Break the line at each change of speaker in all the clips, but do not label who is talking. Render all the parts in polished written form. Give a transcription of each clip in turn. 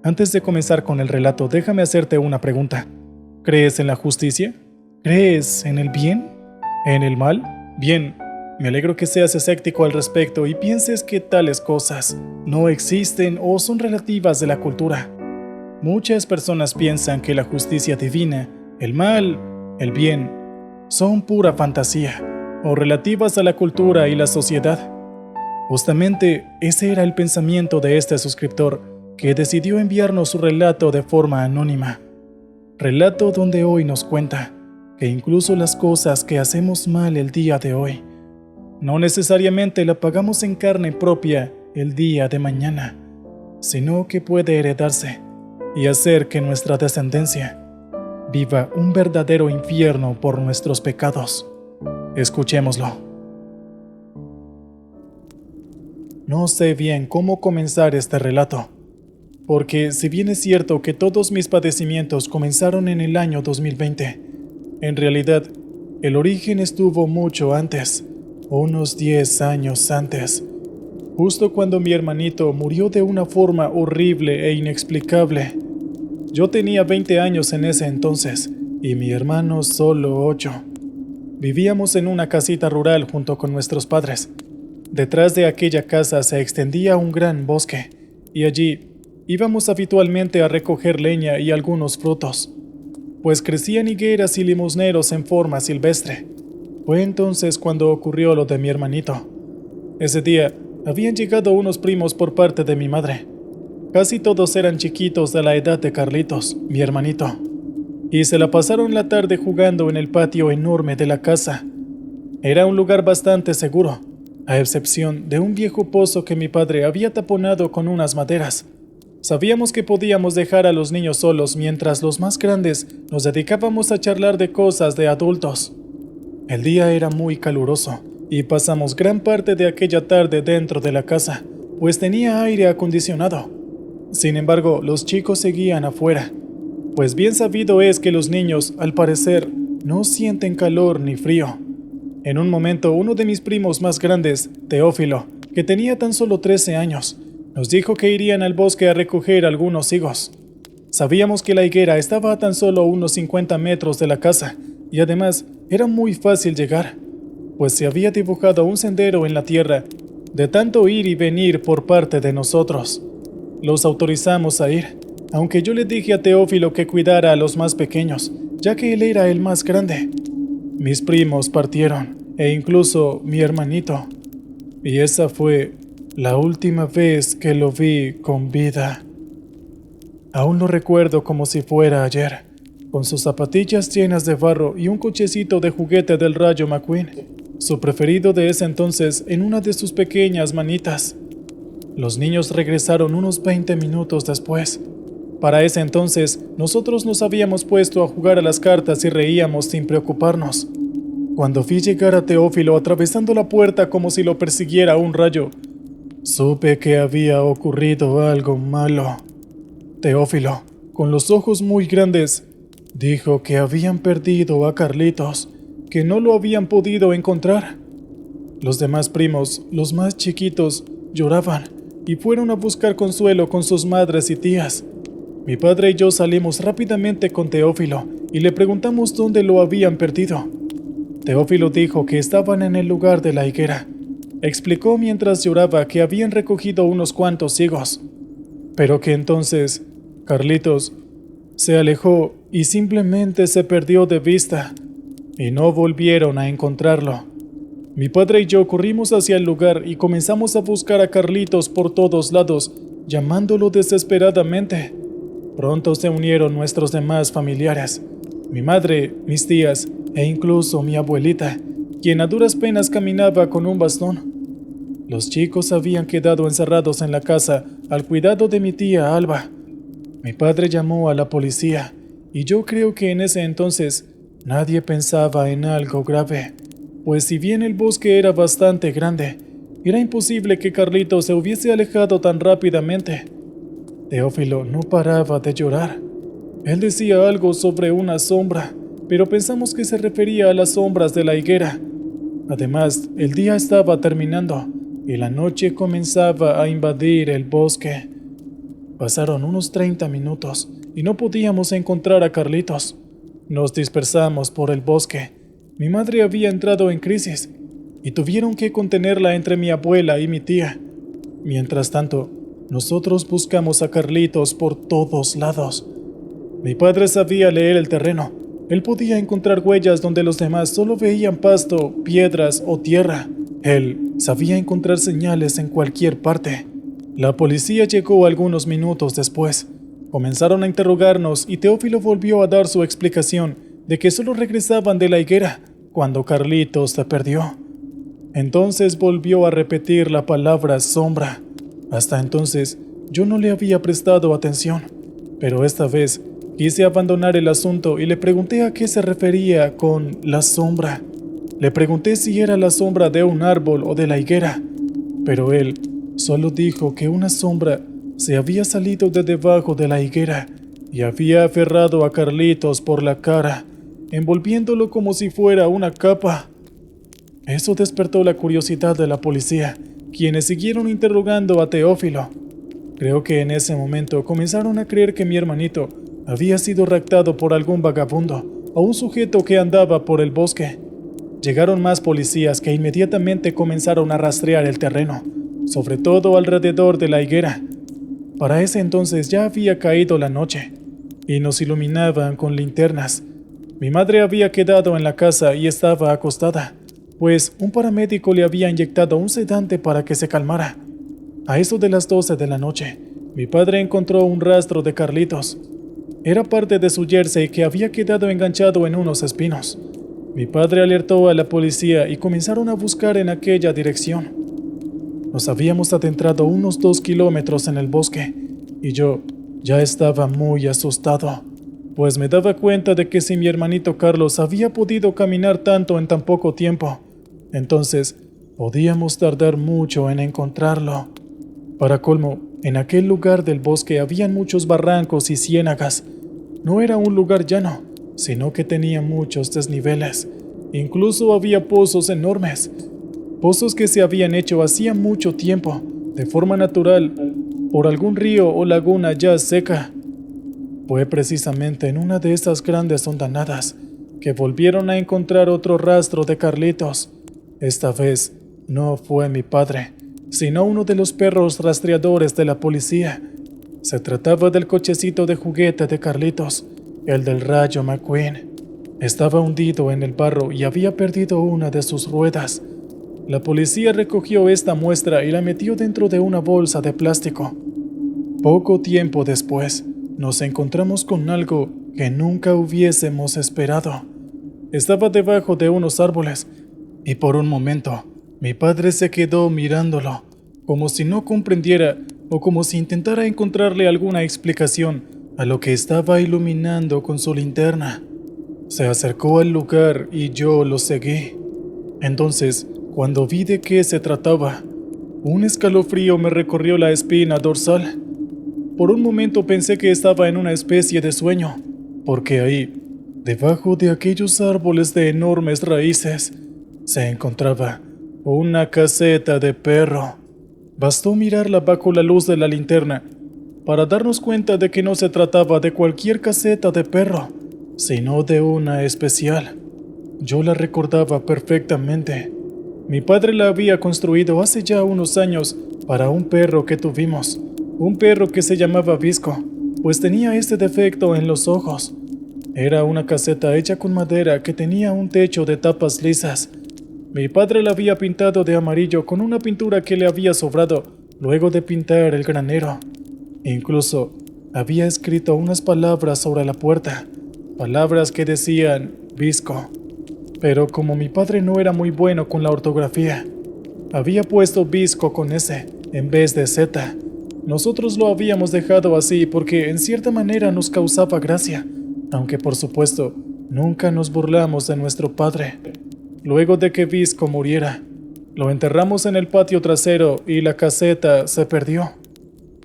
Antes de comenzar con el relato, déjame hacerte una pregunta. ¿Crees en la justicia? ¿Crees en el bien? ¿En el mal? Bien, me alegro que seas escéptico al respecto y pienses que tales cosas no existen o son relativas de la cultura. Muchas personas piensan que la justicia divina, el mal, el bien, son pura fantasía o relativas a la cultura y la sociedad. Justamente ese era el pensamiento de este suscriptor que decidió enviarnos su relato de forma anónima. Relato donde hoy nos cuenta que incluso las cosas que hacemos mal el día de hoy, no necesariamente la pagamos en carne propia el día de mañana, sino que puede heredarse y hacer que nuestra descendencia viva un verdadero infierno por nuestros pecados. Escuchémoslo. No sé bien cómo comenzar este relato, porque si bien es cierto que todos mis padecimientos comenzaron en el año 2020, en realidad el origen estuvo mucho antes, unos 10 años antes, justo cuando mi hermanito murió de una forma horrible e inexplicable. Yo tenía 20 años en ese entonces y mi hermano solo 8. Vivíamos en una casita rural junto con nuestros padres. Detrás de aquella casa se extendía un gran bosque y allí íbamos habitualmente a recoger leña y algunos frutos, pues crecían higueras y limosneros en forma silvestre. Fue entonces cuando ocurrió lo de mi hermanito. Ese día habían llegado unos primos por parte de mi madre. Casi todos eran chiquitos de la edad de Carlitos, mi hermanito, y se la pasaron la tarde jugando en el patio enorme de la casa. Era un lugar bastante seguro, a excepción de un viejo pozo que mi padre había taponado con unas maderas. Sabíamos que podíamos dejar a los niños solos mientras los más grandes nos dedicábamos a charlar de cosas de adultos. El día era muy caluroso y pasamos gran parte de aquella tarde dentro de la casa, pues tenía aire acondicionado. Sin embargo, los chicos seguían afuera, pues bien sabido es que los niños, al parecer, no sienten calor ni frío. En un momento, uno de mis primos más grandes, Teófilo, que tenía tan solo 13 años, nos dijo que irían al bosque a recoger algunos higos. Sabíamos que la higuera estaba a tan solo unos 50 metros de la casa, y además era muy fácil llegar, pues se había dibujado un sendero en la tierra, de tanto ir y venir por parte de nosotros. Los autorizamos a ir, aunque yo le dije a Teófilo que cuidara a los más pequeños, ya que él era el más grande. Mis primos partieron, e incluso mi hermanito, y esa fue la última vez que lo vi con vida. Aún lo recuerdo como si fuera ayer, con sus zapatillas llenas de barro y un cochecito de juguete del Rayo McQueen, su preferido de ese entonces, en una de sus pequeñas manitas. Los niños regresaron unos 20 minutos después. Para ese entonces, nosotros nos habíamos puesto a jugar a las cartas y reíamos sin preocuparnos. Cuando vi llegar a Teófilo atravesando la puerta como si lo persiguiera un rayo, supe que había ocurrido algo malo. Teófilo, con los ojos muy grandes, dijo que habían perdido a Carlitos, que no lo habían podido encontrar. Los demás primos, los más chiquitos, lloraban y fueron a buscar consuelo con sus madres y tías. Mi padre y yo salimos rápidamente con Teófilo y le preguntamos dónde lo habían perdido. Teófilo dijo que estaban en el lugar de la higuera. Explicó mientras lloraba que habían recogido unos cuantos higos, pero que entonces Carlitos se alejó y simplemente se perdió de vista, y no volvieron a encontrarlo. Mi padre y yo corrimos hacia el lugar y comenzamos a buscar a Carlitos por todos lados, llamándolo desesperadamente. Pronto se unieron nuestros demás familiares, mi madre, mis tías e incluso mi abuelita, quien a duras penas caminaba con un bastón. Los chicos habían quedado encerrados en la casa al cuidado de mi tía Alba. Mi padre llamó a la policía y yo creo que en ese entonces nadie pensaba en algo grave, pues si bien el bosque era bastante grande, era imposible que Carlitos se hubiese alejado tan rápidamente. Teófilo no paraba de llorar. Él decía algo sobre una sombra, pero pensamos que se refería a las sombras de la higuera. Además, el día estaba terminando y la noche comenzaba a invadir el bosque. Pasaron unos 30 minutos y no podíamos encontrar a Carlitos. Nos dispersamos por el bosque. Mi madre había entrado en crisis y tuvieron que contenerla entre mi abuela y mi tía. Mientras tanto, nosotros buscamos a Carlitos por todos lados. Mi padre sabía leer el terreno. Él podía encontrar huellas donde los demás solo veían pasto, piedras o tierra. Él sabía encontrar señales en cualquier parte. La policía llegó algunos minutos después. Comenzaron a interrogarnos y Teófilo volvió a dar su explicación de que solo regresaban de la higuera cuando Carlitos se perdió. Entonces volvió a repetir la palabra sombra. Hasta entonces yo no le había prestado atención, pero esta vez quise abandonar el asunto y le pregunté a qué se refería con la sombra. Le pregunté si era la sombra de un árbol o de la higuera, pero él solo dijo que una sombra se había salido de debajo de la higuera y había aferrado a Carlitos por la cara, envolviéndolo como si fuera una capa. Eso despertó la curiosidad de la policía, quienes siguieron interrogando a Teófilo. Creo que en ese momento comenzaron a creer que mi hermanito había sido raptado por algún vagabundo o un sujeto que andaba por el bosque. Llegaron más policías que inmediatamente comenzaron a rastrear el terreno, sobre todo alrededor de la higuera. Para ese entonces ya había caído la noche y nos iluminaban con linternas. Mi madre había quedado en la casa y estaba acostada, pues un paramédico le había inyectado un sedante para que se calmara. A eso de las 12 de la noche, mi padre encontró un rastro de Carlitos. Era parte de su jersey que había quedado enganchado en unos espinos. Mi padre alertó a la policía y comenzaron a buscar en aquella dirección. Nos habíamos adentrado unos 2 kilómetros en el bosque y yo ya estaba muy asustado, pues me daba cuenta de que si mi hermanito Carlos había podido caminar tanto en tan poco tiempo, entonces podíamos tardar mucho en encontrarlo. Para colmo, en aquel lugar del bosque habían muchos barrancos y ciénagas. No era un lugar llano, sino que tenía muchos desniveles. Incluso había pozos enormes, pozos que se habían hecho hacía mucho tiempo, de forma natural, por algún río o laguna ya seca. Fue precisamente en una de esas grandes hondanadas que volvieron a encontrar otro rastro de Carlitos. Esta vez no fue mi padre, sino uno de los perros rastreadores de la policía. Se trataba del cochecito de juguete de Carlitos, el del Rayo McQueen. Estaba hundido en el barro y había perdido una de sus ruedas. La policía recogió esta muestra y la metió dentro de una bolsa de plástico. Poco tiempo después, nos encontramos con algo que nunca hubiésemos esperado. Estaba debajo de unos árboles y por un momento mi padre se quedó mirándolo, como si no comprendiera o como si intentara encontrarle alguna explicación a lo que estaba iluminando con su linterna. Se acercó al lugar y yo lo seguí. Entonces, cuando vi de qué se trataba, un escalofrío me recorrió la espina dorsal. Por un momento pensé que estaba en una especie de sueño, porque ahí, debajo de aquellos árboles de enormes raíces, se encontraba una caseta de perro. Bastó mirarla bajo la luz de la linterna para darnos cuenta de que no se trataba de cualquier caseta de perro, sino de una especial. Yo la recordaba perfectamente. Mi padre la había construido hace ya unos años para un perro que tuvimos, un perro que se llamaba Visco, pues tenía este defecto en los ojos. Era una caseta hecha con madera que tenía un techo de tapas lisas. Mi padre la había pintado de amarillo con una pintura que le había sobrado luego de pintar el granero. Incluso había escrito unas palabras sobre la puerta, palabras que decían Visco. Pero como mi padre no era muy bueno con la ortografía, había puesto Visco con S en vez de Z. Nosotros lo habíamos dejado así porque en cierta manera nos causaba gracia, aunque por supuesto nunca nos burlamos de nuestro padre. Luego de que Visco muriera, lo enterramos en el patio trasero y la caseta se perdió.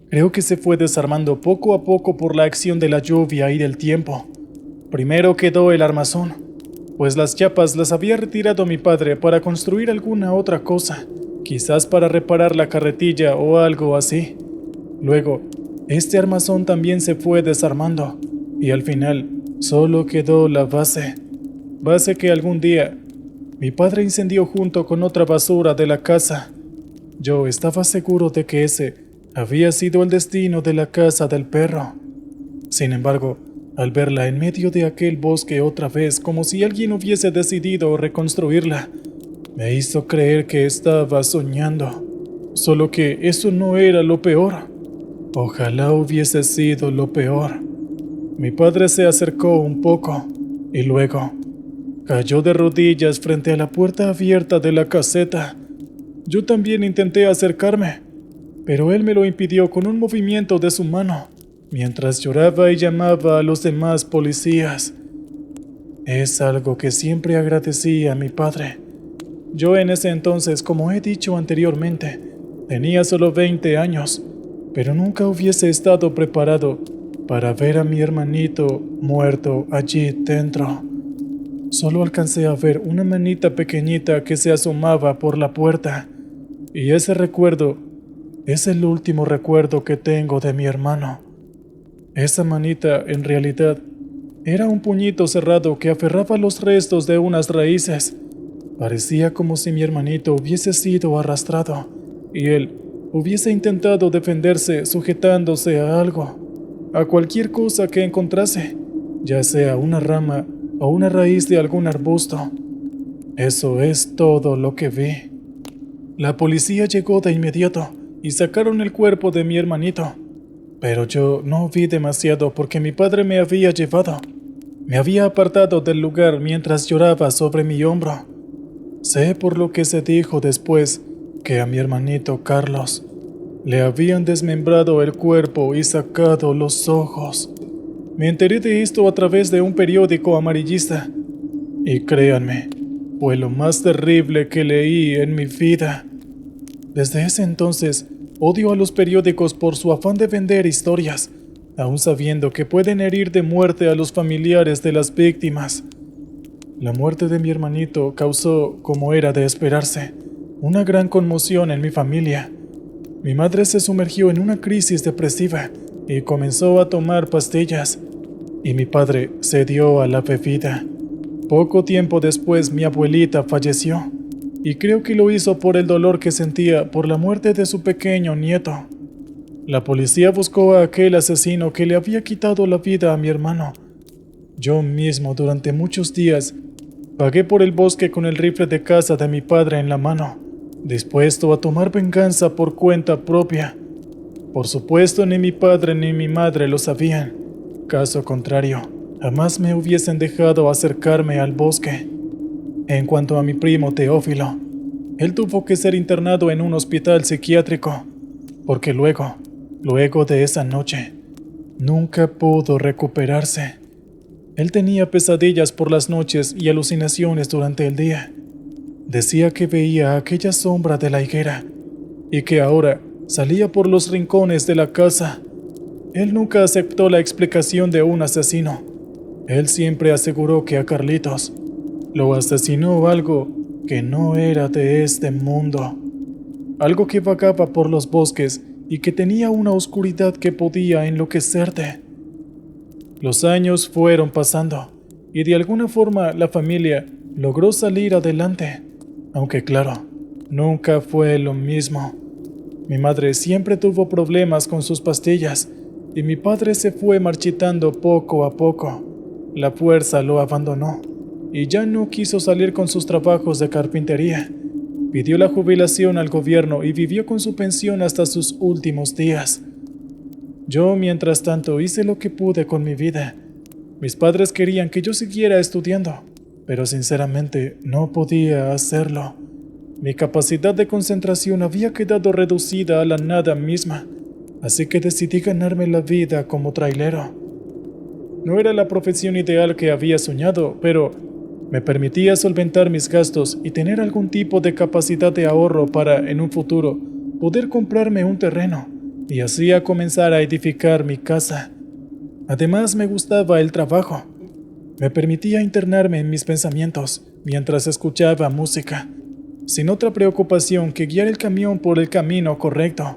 Creo que se fue desarmando poco a poco por la acción de la lluvia y del tiempo. Primero quedó el armazón, pues las chapas las había retirado mi padre para construir alguna otra cosa, quizás para reparar la carretilla o algo así. Luego Este armazón también se fue desarmando y al final solo quedó la base que algún día mi padre incendió junto con otra basura de la casa. Yo estaba seguro de que ese había sido el destino de la casa del perro. Sin embargo, al verla en medio de aquel bosque otra vez, como si alguien hubiese decidido reconstruirla, me hizo creer que estaba soñando. Solo que eso no era lo peor. Ojalá hubiese sido lo peor. Mi padre se acercó un poco y luego cayó de rodillas frente a la puerta abierta de la caseta. Yo también intenté acercarme, pero él me lo impidió con un movimiento de su mano, mientras lloraba y llamaba a los demás policías. Es algo que siempre agradecí a mi padre. Yo en ese entonces, como he dicho anteriormente, tenía solo 20 años, pero nunca hubiese estado preparado para ver a mi hermanito muerto allí dentro. Solo alcancé a ver una manita pequeñita que se asomaba por la puerta, y ese recuerdo es el último recuerdo que tengo de mi hermano. Esa manita, en realidad, era un puñito cerrado que aferraba los restos de unas raíces. Parecía como si mi hermanito hubiese sido arrastrado, y él hubiese intentado defenderse sujetándose a algo, a cualquier cosa que encontrase, ya sea una rama o una raíz de algún arbusto. Eso es todo lo que vi. La policía llegó de inmediato y sacaron el cuerpo de mi hermanito, pero yo no vi demasiado porque mi padre me había llevado. Me había apartado del lugar mientras lloraba sobre mi hombro. Sé por lo que se dijo después que a mi hermanito Carlos le habían desmembrado el cuerpo y sacado los ojos. Me enteré de esto a través de un periódico amarillista, y créanme, fue lo más terrible que leí en mi vida. Desde ese entonces, odio a los periódicos por su afán de vender historias, aun sabiendo que pueden herir de muerte a los familiares de las víctimas. La muerte de mi hermanito causó, como era de esperarse, una gran conmoción en mi familia. Mi madre se sumergió en una crisis depresiva y comenzó a tomar pastillas, y mi padre se dio a la bebida. Poco tiempo después mi abuelita falleció, y creo que lo hizo por el dolor que sentía por la muerte de su pequeño nieto. La policía buscó a aquel asesino que le había quitado la vida a mi hermano. Yo mismo durante muchos días vagué por el bosque con el rifle de caza de mi padre en la mano, dispuesto a tomar venganza por cuenta propia. Por supuesto, ni mi padre ni mi madre lo sabían. Caso contrario, jamás me hubiesen dejado acercarme al bosque. En cuanto a mi primo Teófilo, él tuvo que ser internado en un hospital psiquiátrico, porque luego de esa noche, nunca pudo recuperarse. Él tenía pesadillas por las noches y alucinaciones durante el día. Decía que veía aquella sombra de la higuera y que ahora salía por los rincones de la casa. Él nunca aceptó la explicación de un asesino. Él siempre aseguró que a Carlitos lo asesinó algo que no era de este mundo. Algo que vagaba por los bosques y que tenía una oscuridad que podía enloquecerte. Los años fueron pasando y de alguna forma la familia logró salir adelante, aunque claro, nunca fue lo mismo. Mi madre siempre tuvo problemas con sus pastillas y mi padre se fue marchitando poco a poco. La fuerza lo abandonó y ya no quiso salir con sus trabajos de carpintería. Pidió la jubilación al gobierno y vivió con su pensión hasta sus últimos días. Yo, mientras tanto, hice lo que pude con mi vida. Mis padres querían que yo siguiera estudiando, pero sinceramente no podía hacerlo. Mi capacidad de concentración había quedado reducida a la nada misma, así que decidí ganarme la vida como trailero. No era la profesión ideal que había soñado, pero me permitía solventar mis gastos y tener algún tipo de capacidad de ahorro para, en un futuro, poder comprarme un terreno y así a comenzar a edificar mi casa. Además, me gustaba el trabajo. Me permitía internarme en mis pensamientos mientras escuchaba música, sin otra preocupación que guiar el camión por el camino correcto.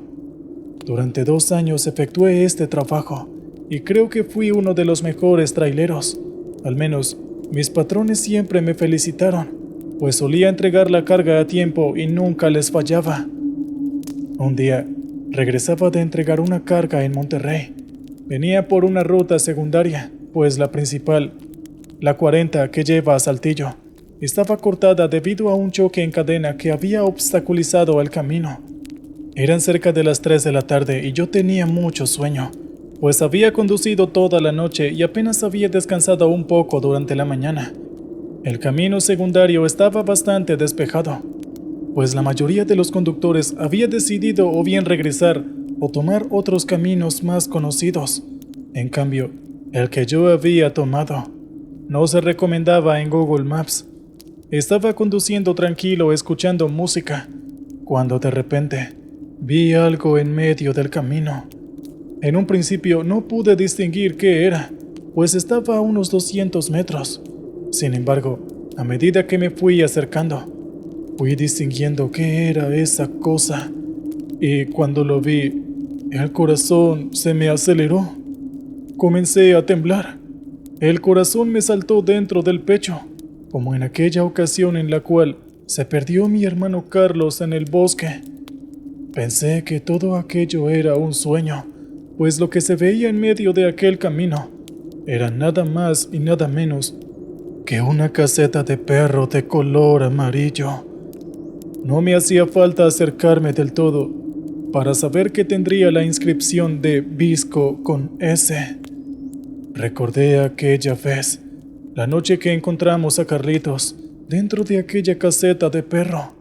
Durante 2 años efectué este trabajo y creo que fui uno de los mejores traileros. Al menos, mis patrones siempre me felicitaron, pues solía entregar la carga a tiempo y nunca les fallaba. Un día, regresaba de entregar una carga en Monterrey. Venía por una ruta secundaria, pues la principal, la 40 que lleva a Saltillo, estaba cortada debido a un choque en cadena que había obstaculizado el camino. Eran cerca de las 3 de la tarde y yo tenía mucho sueño, pues había conducido toda la noche y apenas había descansado un poco durante la mañana. El camino secundario estaba bastante despejado, pues la mayoría de los conductores había decidido o bien regresar o tomar otros caminos más conocidos. En cambio, el que yo había tomado no se recomendaba en Google Maps. Estaba conduciendo tranquilo escuchando música, cuando de repente vi algo en medio del camino. En un principio no pude distinguir qué era, pues estaba a unos 200 metros. Sin embargo, a medida que me fui acercando, fui distinguiendo qué era esa cosa, y cuando lo vi, el corazón se me aceleró. Comencé a temblar. El corazón me saltó dentro del pecho, como en aquella ocasión en la cual se perdió mi hermano Carlos en el bosque. Pensé que todo aquello era un sueño, pues lo que se veía en medio de aquel camino era nada más y nada menos que una caseta de perro de color amarillo. No me hacía falta acercarme del todo para saber que tendría la inscripción de Visco con S. Recordé aquella vez, la noche que encontramos a Carlitos dentro de aquella caseta de perro.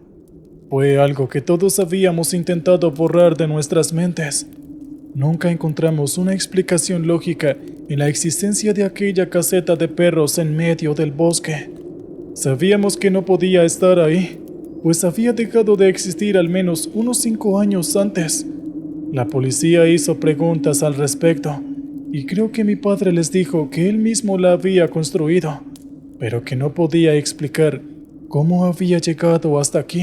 Fue algo que todos habíamos intentado borrar de nuestras mentes. Nunca encontramos una explicación lógica en la existencia de aquella caseta de perros en medio del bosque. Sabíamos que no podía estar ahí, pues había dejado de existir al menos unos 5 años antes. La policía hizo preguntas al respecto, y creo que mi padre les dijo que él mismo la había construido, pero que no podía explicar cómo había llegado hasta aquí.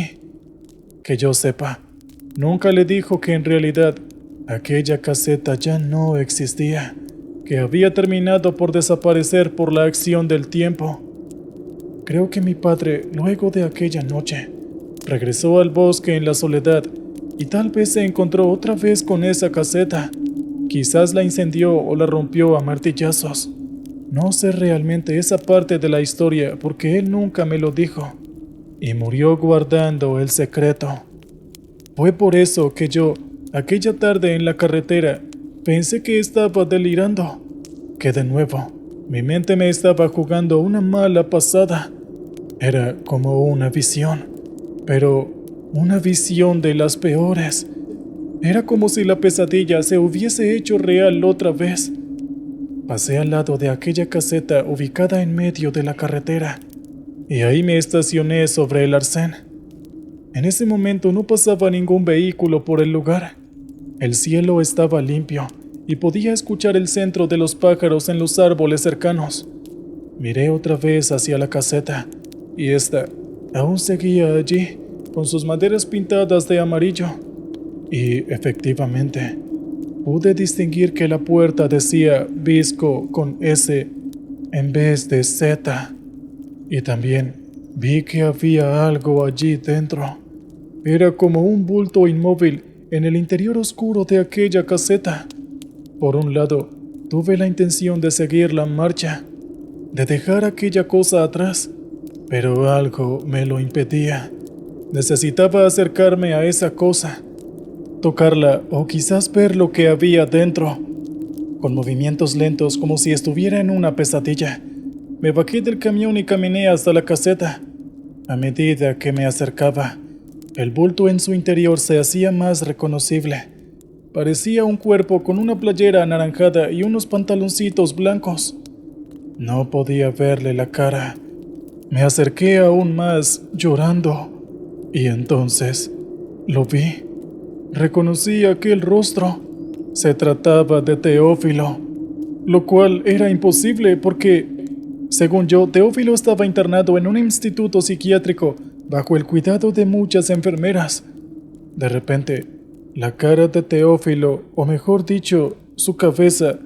Que yo sepa, nunca le dijo que en realidad aquella caseta ya no existía, que había terminado por desaparecer por la acción del tiempo. Creo que mi padre, luego de aquella noche, regresó al bosque en la soledad y tal vez se encontró otra vez con esa caseta. Quizás la incendió o la rompió a martillazos. No sé realmente esa parte de la historia porque él nunca me lo dijo y murió guardando el secreto. Fue por eso que yo, aquella tarde en la carretera, pensé que estaba delirando, que de nuevo mi mente me estaba jugando una mala pasada. Era como una visión, pero una visión de las peores. Era como si la pesadilla se hubiese hecho real otra vez. Pasé al lado de aquella caseta ubicada en medio de la carretera, y ahí me estacioné sobre el arcén. En ese momento no pasaba ningún vehículo por el lugar. El cielo estaba limpio, y podía escuchar el centro de los pájaros en los árboles cercanos. Miré otra vez hacia la caseta, y ésta aún seguía allí, con sus maderas pintadas de amarillo. Y, efectivamente, pude distinguir que la puerta decía Visco con S en vez de Z. Y también vi que había algo allí dentro. Era como un bulto inmóvil en el interior oscuro de aquella caseta. Por un lado, tuve la intención de seguir la marcha, de dejar aquella cosa atrás, pero algo me lo impedía. Necesitaba acercarme a esa cosa, tocarla o quizás ver lo que había dentro. Con movimientos lentos como si estuviera en una pesadilla, me bajé del camión y caminé hasta la caseta. A medida que me acercaba, el bulto en su interior se hacía más reconocible. Parecía un cuerpo con una playera anaranjada y unos pantaloncitos blancos. No podía verle la cara. Me acerqué aún más, llorando, y entonces lo vi. Reconocí aquel rostro. Se trataba de Teófilo, lo cual era imposible porque, según yo, Teófilo estaba internado en un instituto psiquiátrico bajo el cuidado de muchas enfermeras. De repente, La cara de Teófilo, o mejor dicho, su cabeza,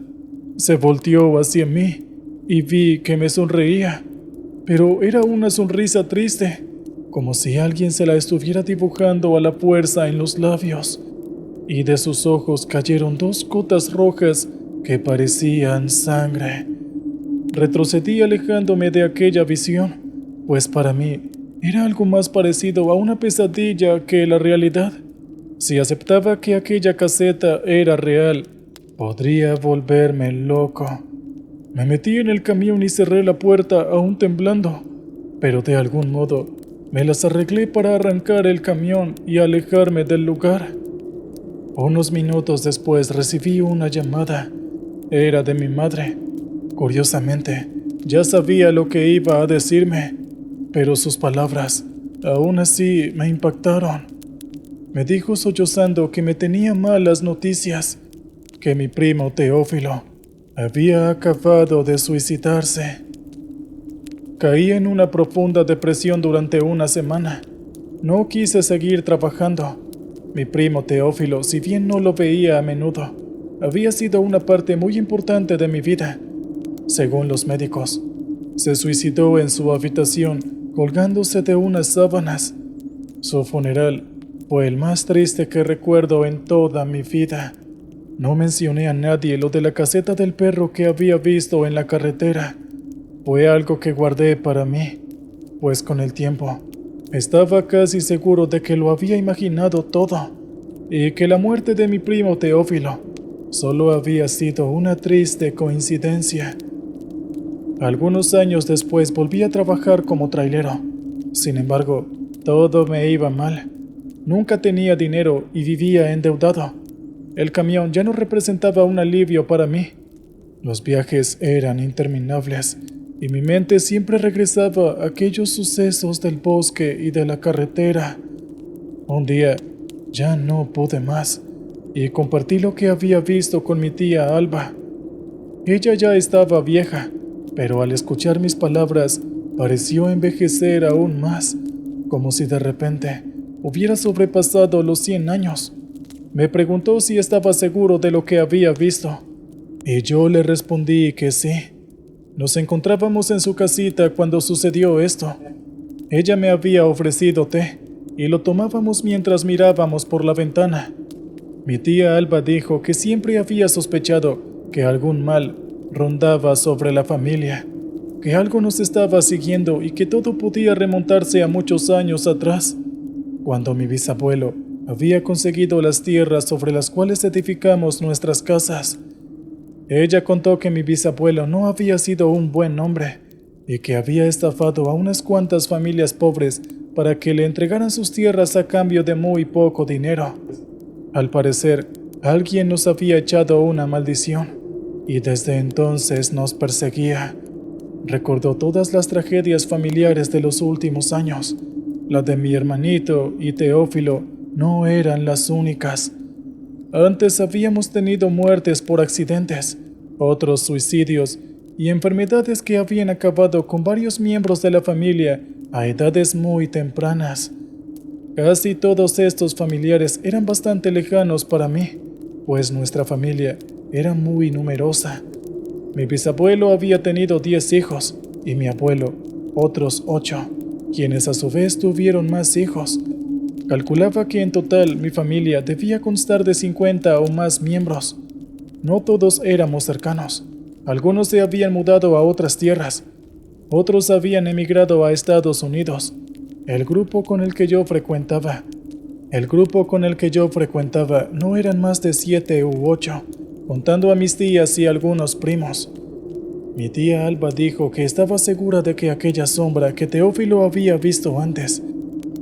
se volteó hacia mí y vi que me sonreía, pero era una sonrisa triste, como si alguien se la estuviera dibujando a la fuerza en los labios, y de sus ojos cayeron dos gotas rojas que parecían sangre. Retrocedí alejándome de aquella visión, pues para mí era algo más parecido a una pesadilla que la realidad. Si aceptaba que aquella caseta era real, podría volverme loco. Me metí en el camión y cerré la puerta aún temblando, pero de algún modo me las arreglé para arrancar el camión y alejarme del lugar. Unos minutos después recibí una llamada. Era de mi madre. Curiosamente, ya sabía lo que iba a decirme, pero sus palabras aún así me impactaron. Me dijo sollozando que me tenía malas noticias, que mi primo Teófilo había acabado de suicidarse. Caí en una profunda depresión durante una semana. No quise seguir trabajando. Mi primo Teófilo, si bien no lo veía a menudo, había sido una parte muy importante de mi vida. Según los médicos, se suicidó en su habitación colgándose de unas sábanas. Su funeral fue el más triste que recuerdo en toda mi vida. No mencioné a nadie lo de la caseta del perro que había visto en la carretera. Fue algo que guardé para mí, pues con el tiempo estaba casi seguro de que lo había imaginado todo y que la muerte de mi primo Teófilo solo había sido una triste coincidencia. Algunos años después volví a trabajar como trailero. Sin embargo, todo me iba mal. Nunca tenía dinero y vivía endeudado. El camión ya no representaba un alivio para mí. Los viajes eran interminables y mi mente siempre regresaba a aquellos sucesos del bosque y de la carretera. Un día ya no pude más y compartí lo que había visto con mi tía Alba. Ella ya estaba vieja, pero al escuchar mis palabras pareció envejecer aún más, como si de repente hubiera sobrepasado los 100 años. Me preguntó si estaba seguro de lo que había visto, y yo le respondí que sí. Nos encontrábamos en su casita cuando sucedió esto. Ella me había ofrecido té, y lo tomábamos mientras mirábamos por la ventana. Mi tía Alba dijo que siempre había sospechado que algún mal rondaba sobre la familia, que algo nos estaba siguiendo y que todo podía remontarse a muchos años atrás, cuando mi bisabuelo había conseguido las tierras sobre las cuales edificamos nuestras casas. Ella contó que mi bisabuelo no había sido un buen hombre y que había estafado a unas cuantas familias pobres para que le entregaran sus tierras a cambio de muy poco dinero. Al parecer, alguien nos había echado una maldición y desde entonces nos perseguía. Recordó todas las tragedias familiares de los últimos años. La de mi hermanito y Teófilo no eran las únicas. Antes habíamos tenido muertes por accidentes, otros suicidios y enfermedades que habían acabado con varios miembros de la familia a edades muy tempranas. Casi todos estos familiares eran bastante lejanos para mí, pues nuestra familia era muy numerosa. Mi bisabuelo había tenido 10 hijos y mi abuelo otros 8, quienes a su vez tuvieron más hijos. Calculaba que en total mi familia debía constar de 50 o más miembros. No todos éramos cercanos. Algunos se habían mudado a otras tierras. Otros habían emigrado a Estados Unidos. El grupo con el que yo frecuentaba no eran más de 7 u 8, contando a mis tías y algunos primos. Mi tía Alba dijo que estaba segura de que aquella sombra que Teófilo había visto antes,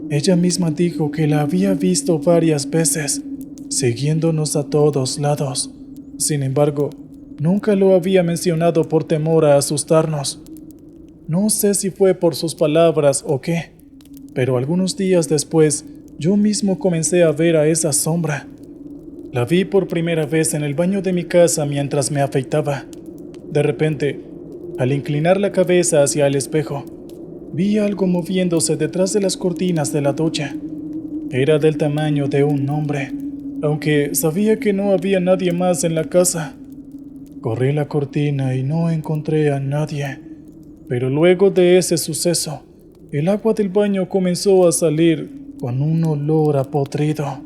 ella misma dijo que la había visto varias veces, siguiéndonos a todos lados. Sin embargo, nunca lo había mencionado por temor a asustarnos. No sé si fue por sus palabras o qué, pero algunos días después yo mismo comencé a ver a esa sombra. La vi por primera vez en el baño de mi casa mientras me afeitaba. De repente, al inclinar la cabeza hacia el espejo, vi algo moviéndose detrás de las cortinas de la ducha. Era del tamaño de un hombre. aunque sabía que no había nadie más en la casa. Corrí la cortina y no encontré a nadie, pero luego de ese suceso, el agua del baño comenzó a salir con un olor a podrido.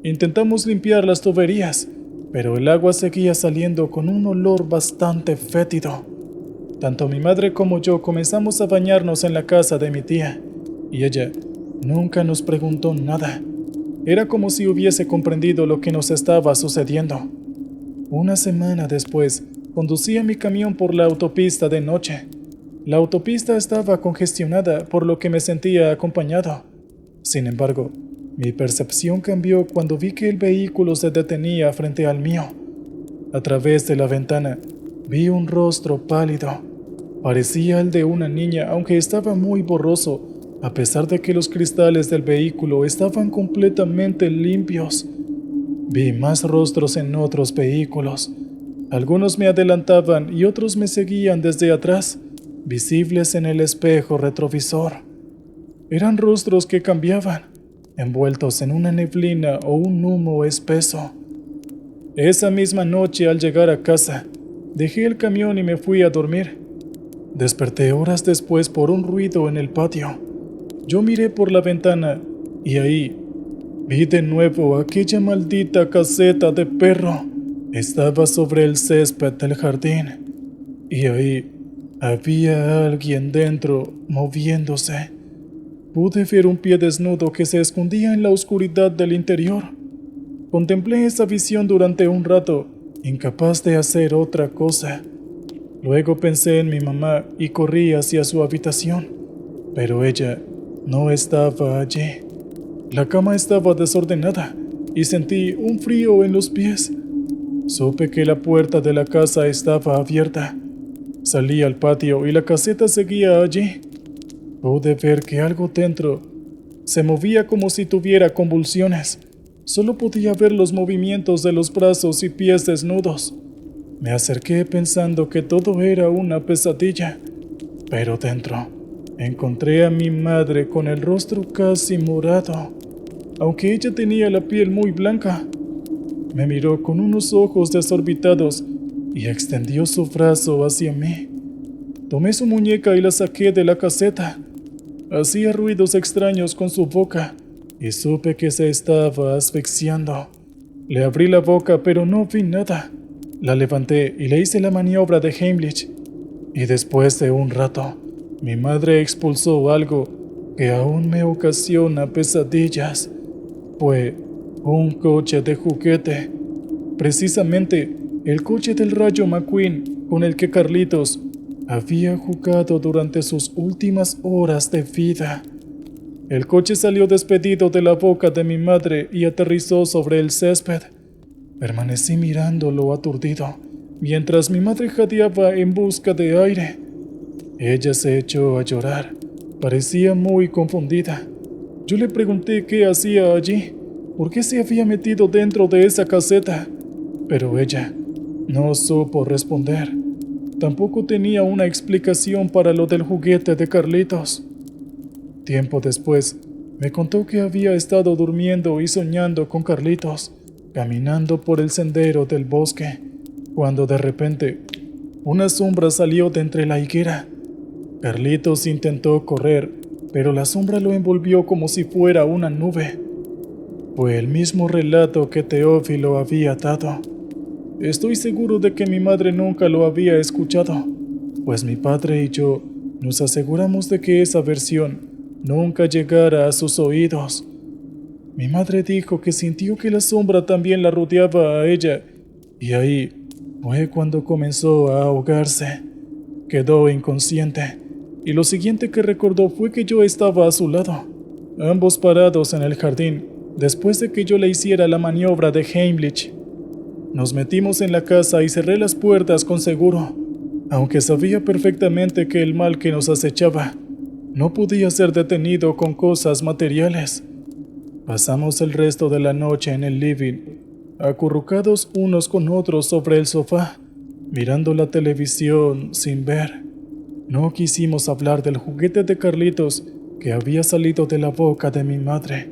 Intentamos limpiar las tuberías, pero el agua seguía saliendo con un olor bastante fétido. Tanto mi madre como yo comenzamos a bañarnos en la casa de mi tía, y ella nunca nos preguntó nada. Era como si hubiese comprendido lo que nos estaba sucediendo. Una semana después, conducía mi camión por la autopista de noche. La autopista estaba congestionada, por lo que me sentía acompañado. Sin embargo, mi percepción cambió cuando vi que el vehículo se detenía frente al mío. A través de la ventana, vi un rostro pálido. Parecía el de una niña, aunque estaba muy borroso, a pesar de que los cristales del vehículo estaban completamente limpios. Vi más rostros en otros vehículos. Algunos me adelantaban y otros me seguían desde atrás, visibles en el espejo retrovisor. Eran rostros que cambiaban, envueltos en una neblina o un humo espeso. Esa misma noche, al llegar a casa, dejé el camión y me fui a dormir. Desperté horas después por un ruido en el patio. Yo miré por la ventana y ahí vi de nuevo aquella maldita caseta de perro. Estaba sobre el césped del jardín y ahí había alguien dentro moviéndose. Pude ver un pie desnudo que se escondía en la oscuridad del interior. Contemplé esa visión durante un rato, incapaz de hacer otra cosa. Luego pensé en mi mamá y corrí hacia su habitación, pero ella no estaba allí. La cama estaba desordenada y sentí un frío en los pies. Supe que la puerta de la casa estaba abierta. Salí al patio y la caseta seguía allí. Pude ver que algo dentro se movía como si tuviera convulsiones. Solo podía ver los movimientos de los brazos y pies desnudos. Me acerqué pensando que todo era una pesadilla, pero dentro encontré a mi madre con el rostro casi morado, aunque ella tenía la piel muy blanca. Me miró con unos ojos desorbitados y extendió su brazo hacia mí. Tomé su muñeca y la saqué de la caseta. Hacía ruidos extraños con su boca y supe que se estaba asfixiando. Le abrí la boca, pero no vi nada. La levanté y le hice la maniobra de Heimlich. Y después de un rato, mi madre expulsó algo que aún me ocasiona pesadillas. Fue un coche de juguete. Precisamente el coche del Rayo McQueen con el que Carlitos había jugado durante sus últimas horas de vida. El coche salió despedido de la boca de mi madre y aterrizó sobre el césped. Permanecí mirándolo aturdido, mientras mi madre jadeaba en busca de aire. Ella se echó a llorar. Parecía muy confundida. Yo le pregunté qué hacía allí, por qué se había metido dentro de esa caseta, pero ella no supo responder. Tampoco tenía una explicación para lo del juguete de Carlitos. Tiempo después, me contó que había estado durmiendo y soñando con Carlitos, caminando por el sendero del bosque, cuando de repente una sombra salió de entre la higuera. Carlitos intentó correr, pero la sombra lo envolvió como si fuera una nube. Fue el mismo relato que Teófilo había dado. Estoy seguro de que mi madre nunca lo había escuchado, pues mi padre y yo nos aseguramos de que esa versión nunca llegara a sus oídos. Mi madre dijo que sintió que la sombra también la rodeaba a ella, y ahí fue cuando comenzó a ahogarse. Quedó inconsciente, y lo siguiente que recordó fue que yo estaba a su lado, ambos parados en el jardín, después de que yo le hiciera la maniobra de Heimlich. Nos metimos en la casa y cerré las puertas con seguro, aunque sabía perfectamente que el mal que nos acechaba no podía ser detenido con cosas materiales. Pasamos el resto de la noche en el living, acurrucados unos con otros sobre el sofá, mirando la televisión sin ver. No quisimos hablar del juguete de Carlitos que había salido de la boca de mi madre.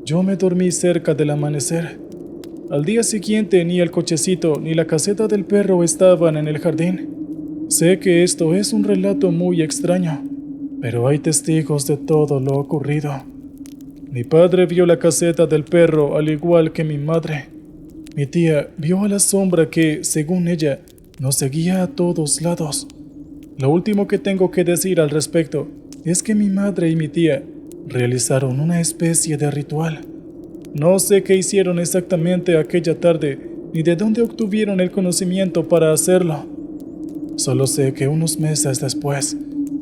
Yo me dormí cerca del amanecer Al día siguiente ni el cochecito ni la caseta del perro estaban en el jardín. Sé que esto es un relato muy extraño, pero hay testigos de todo lo ocurrido. Mi padre vio la caseta del perro al igual que mi madre. Mi tía vio a la sombra que, según ella, nos seguía a todos lados. Lo último que tengo que decir al respecto es que mi madre y mi tía realizaron una especie de ritual. No sé qué hicieron exactamente aquella tarde, ni de dónde obtuvieron el conocimiento para hacerlo. Solo sé que unos meses después,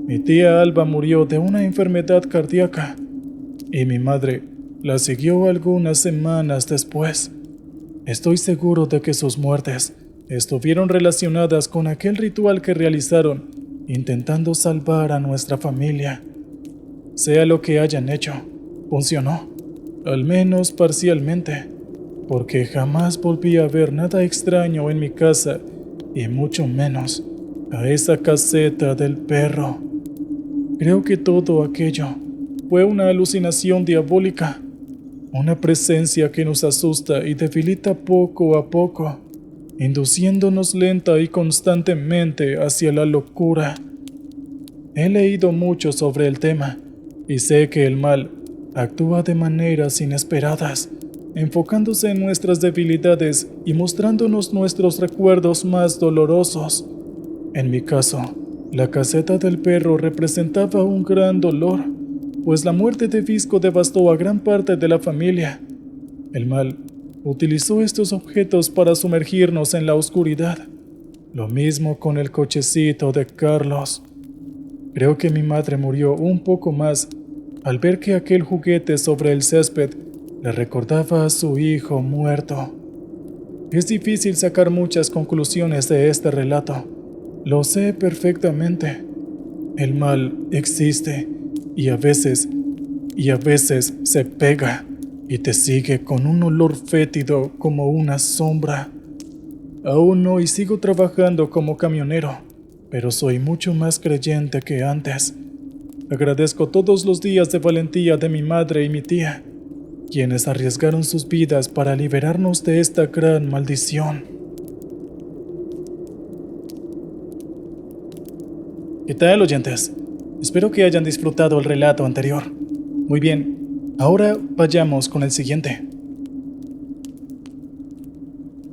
mi tía Alba murió de una enfermedad cardíaca, y mi madre la siguió algunas semanas después. Estoy seguro de que sus muertes estuvieron relacionadas con aquel ritual que realizaron, intentando salvar a nuestra familia. Sea lo que hayan hecho, funcionó, al menos parcialmente, porque jamás volví a ver nada extraño en mi casa, y mucho menos a esa caseta del perro. Creo que todo aquello fue una alucinación diabólica, una presencia que nos asusta y debilita poco a poco, induciéndonos lenta y constantemente hacia la locura. He leído mucho sobre el tema y sé que el mal actúa de maneras inesperadas, enfocándose en nuestras debilidades y mostrándonos nuestros recuerdos más dolorosos. En mi caso, la caseta del perro representaba un gran dolor, pues la muerte de Visco devastó a gran parte de la familia. El mal utilizó estos objetos para sumergirnos en la oscuridad. Lo mismo con el cochecito de Carlos. Creo que mi madre murió un poco más al ver que aquel juguete sobre el césped le recordaba a su hijo muerto. Es difícil sacar muchas conclusiones de este relato. Lo sé perfectamente. El mal existe y a veces se pega y te sigue con un olor fétido como una sombra. Aún hoy sigo trabajando como camionero, pero soy mucho más creyente que antes. Agradezco todos los días de valentía de mi madre y mi tía, quienes arriesgaron sus vidas para liberarnos de esta gran maldición. ¿Qué tal, oyentes? Espero que hayan disfrutado el relato anterior. Muy bien, ahora vayamos con el siguiente.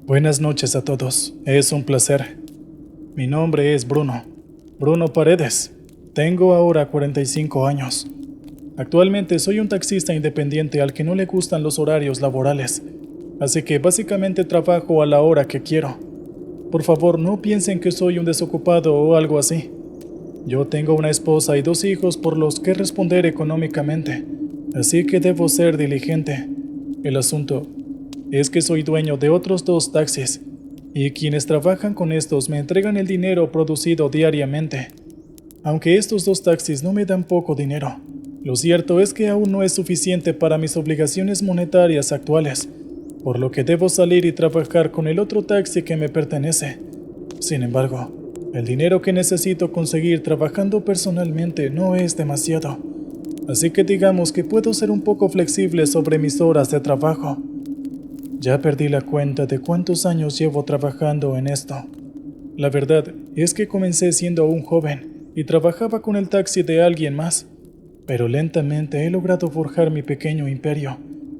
Buenas noches a todos, es un placer. Mi nombre es Bruno Paredes. Tengo ahora 45 años. Actualmente soy un taxista independiente al que no le gustan los horarios laborales, así que básicamente trabajo a la hora que quiero. Por favor, no piensen que soy un desocupado o algo así. Yo tengo una esposa y 2 hijos por los que responder económicamente, así que debo ser diligente. El asunto es que soy dueño de otros 2 taxis, y quienes trabajan con estos me entregan el dinero producido diariamente. Aunque estos 2 taxis no me dan poco dinero, lo cierto es que aún no es suficiente para mis obligaciones monetarias actuales, por lo que debo salir y trabajar con el otro taxi que me pertenece. Sin embargo, el dinero que necesito conseguir trabajando personalmente no es demasiado, así que digamos que puedo ser un poco flexible sobre mis horas de trabajo. Ya perdí la cuenta de cuántos años llevo trabajando en esto. La verdad es que comencé siendo un joven y trabajaba con el taxi de alguien más, pero lentamente he logrado forjar mi pequeño imperio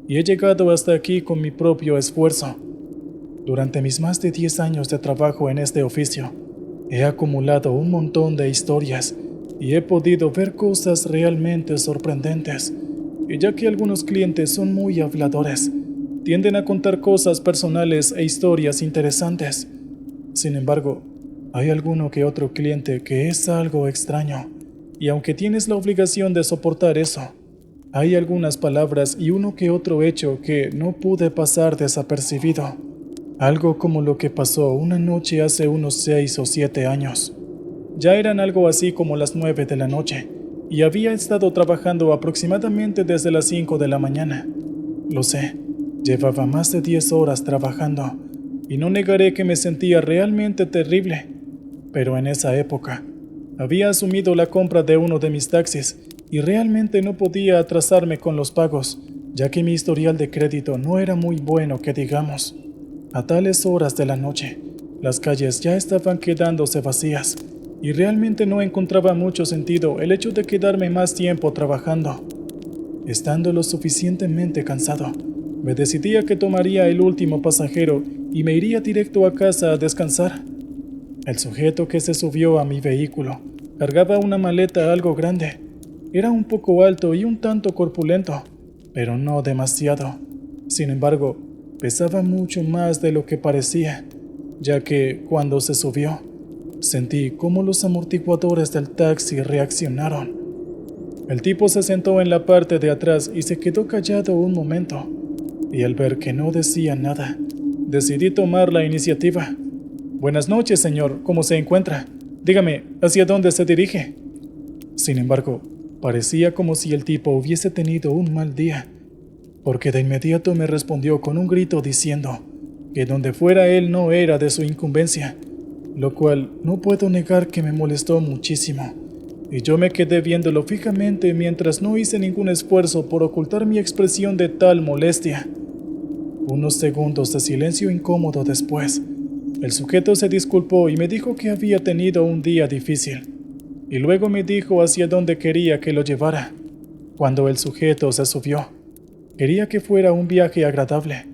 y he llegado hasta aquí con mi propio esfuerzo. Durante mis más de 10 años de trabajo en este oficio, he acumulado un montón de historias y he podido ver cosas realmente sorprendentes. Y ya que algunos clientes son muy habladores, tienden a contar cosas personales e historias interesantes. Sin embargo, hay alguno que otro cliente que es algo extraño, y aunque tienes la obligación de soportar eso, hay algunas palabras y uno que otro hecho que no pude pasar desapercibido. Algo como lo que pasó una noche hace unos 6 o 7 años. Ya eran algo así como las 9 de la noche, y había estado trabajando aproximadamente desde las 5 de la mañana. Lo sé, llevaba más de 10 horas trabajando, y no negaré que me sentía realmente terrible. Pero en esa época, había asumido la compra de uno de mis taxis y realmente no podía atrasarme con los pagos, ya que mi historial de crédito no era muy bueno que digamos. A tales horas de la noche, las calles ya estaban quedándose vacías y realmente no encontraba mucho sentido el hecho de quedarme más tiempo trabajando. Estando lo suficientemente cansado, me decidí a que tomaría el último pasajero y me iría directo a casa a descansar. El sujeto que se subió a mi vehículo cargaba una maleta algo grande. Era un poco alto y un tanto corpulento, pero no demasiado. Sin embargo, pesaba mucho más de lo que parecía, ya que cuando se subió, sentí cómo los amortiguadores del taxi reaccionaron. El tipo se sentó en la parte de atrás y se quedó callado un momento, y al ver que no decía nada, decidí tomar la iniciativa. «Buenas noches, señor. ¿Cómo se encuentra? Dígame, ¿hacia dónde se dirige?» Sin embargo, parecía como si el tipo hubiese tenido un mal día, porque de inmediato me respondió con un grito diciendo que donde fuera él no era de su incumbencia, lo cual no puedo negar que me molestó muchísimo, y yo me quedé viéndolo fijamente mientras no hice ningún esfuerzo por ocultar mi expresión de tal molestia. Unos segundos de silencio incómodo después, el sujeto se disculpó y me dijo que había tenido un día difícil, y luego me dijo hacia dónde quería que lo llevara. Cuando el sujeto se subió, quería que fuera un viaje agradable,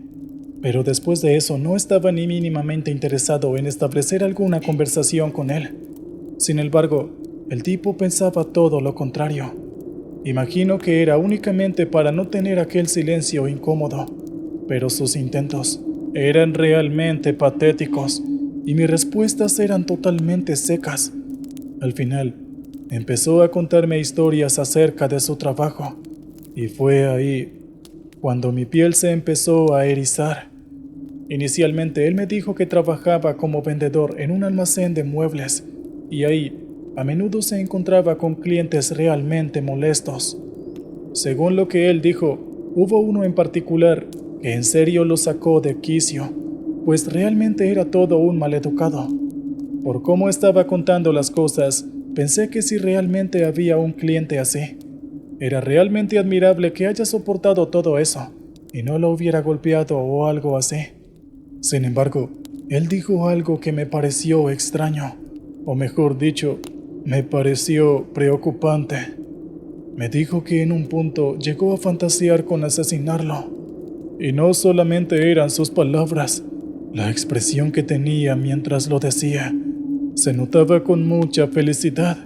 pero después de eso no estaba ni mínimamente interesado en establecer alguna conversación con él. Sin embargo, el tipo pensaba todo lo contrario. Imagino que era únicamente para no tener aquel silencio incómodo, pero sus intentos eran realmente patéticos y mis respuestas eran totalmente secas. Al final, empezó a contarme historias acerca de su trabajo, y fue ahí cuando mi piel se empezó a erizar. Inicialmente él me dijo que trabajaba como vendedor en un almacén de muebles, y ahí a menudo se encontraba con clientes realmente molestos. Según lo que él dijo, hubo uno en particular que en serio lo sacó de quicio, pues realmente era todo un maleducado. Por cómo estaba contando las cosas, pensé que si realmente había un cliente así, era realmente admirable que haya soportado todo eso y no lo hubiera golpeado o algo así. Sin embargo, él dijo algo que me pareció extraño, o mejor dicho, me pareció preocupante. Me dijo que en un punto llegó a fantasear con asesinarlo. Y no solamente eran sus palabras, la expresión que tenía mientras lo decía se notaba con mucha felicidad.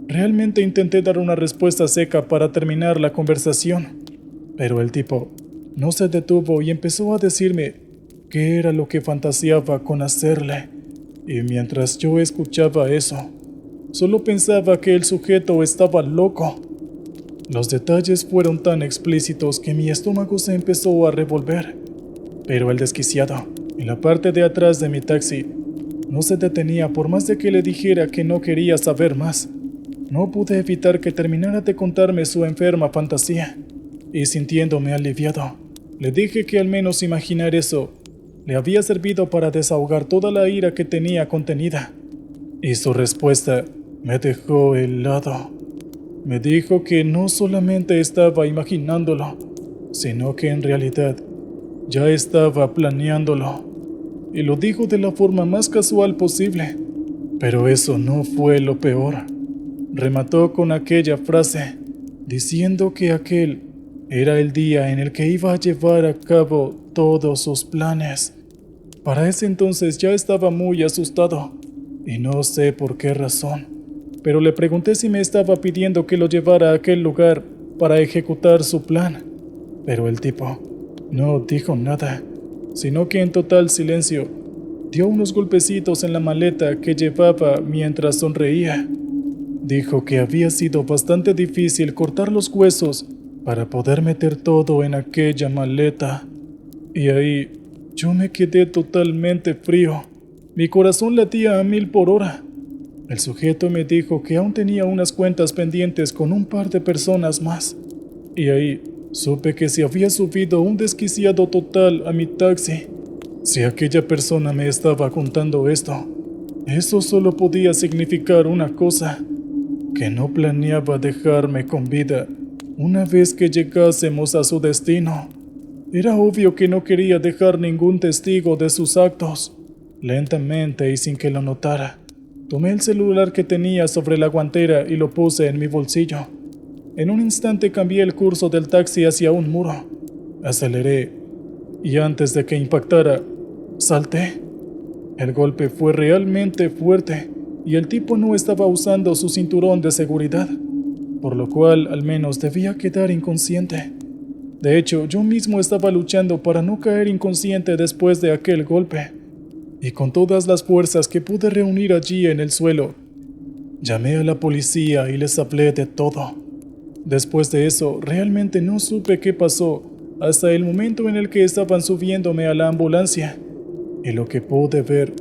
Realmente intenté dar una respuesta seca para terminar la conversación, pero el tipo no se detuvo y empezó a decirme qué era lo que fantaseaba con hacerle, y mientras yo escuchaba eso, solo pensaba que el sujeto estaba loco. Los detalles fueron tan explícitos que mi estómago se empezó a revolver, pero el desquiciado, en la parte de atrás de mi taxi, no se detenía por más de que le dijera que no quería saber más. No pude evitar que terminara de contarme su enferma fantasía, y sintiéndome aliviado, le dije que al menos imaginar eso le había servido para desahogar toda la ira que tenía contenida, y su respuesta me dejó helado. Me dijo que no solamente estaba imaginándolo, sino que en realidad ya estaba planeándolo, y lo dijo de la forma más casual posible. Pero eso no fue lo peor. Remató con aquella frase, diciendo que aquel era el día en el que iba a llevar a cabo todos sus planes. Para ese entonces ya estaba muy asustado, y no sé por qué razón, pero le pregunté si me estaba pidiendo que lo llevara a aquel lugar para ejecutar su plan. Pero el tipo no dijo nada, sino que en total silencio dio unos golpecitos en la maleta que llevaba mientras sonreía. Dijo que había sido bastante difícil cortar los huesos para poder meter todo en aquella maleta. Y ahí yo me quedé totalmente frío. Mi corazón latía a 1000 por hora. El sujeto me dijo que aún tenía unas cuentas pendientes con un par de personas más. Y ahí supe que se había subido un desquiciado total a mi taxi. Si aquella persona me estaba contando esto, eso solo podía significar una cosa: que no planeaba dejarme con vida una vez que llegásemos a su destino. Era obvio que no quería dejar ningún testigo de sus actos. Lentamente y sin que lo notara, tomé el celular que tenía sobre la guantera y lo puse en mi bolsillo. En un instante cambié el curso del taxi hacia un muro. Aceleré y antes de que impactara, salté. El golpe fue realmente fuerte y el tipo no estaba usando su cinturón de seguridad, por lo cual al menos debía quedar inconsciente. De hecho, yo mismo estaba luchando para no caer inconsciente después de aquel golpe, y con todas las fuerzas que pude reunir allí en el suelo, llamé a la policía y les hablé de todo. Después de eso, realmente no supe qué pasó hasta el momento en el que estaban subiéndome a la ambulancia, y lo que pude ver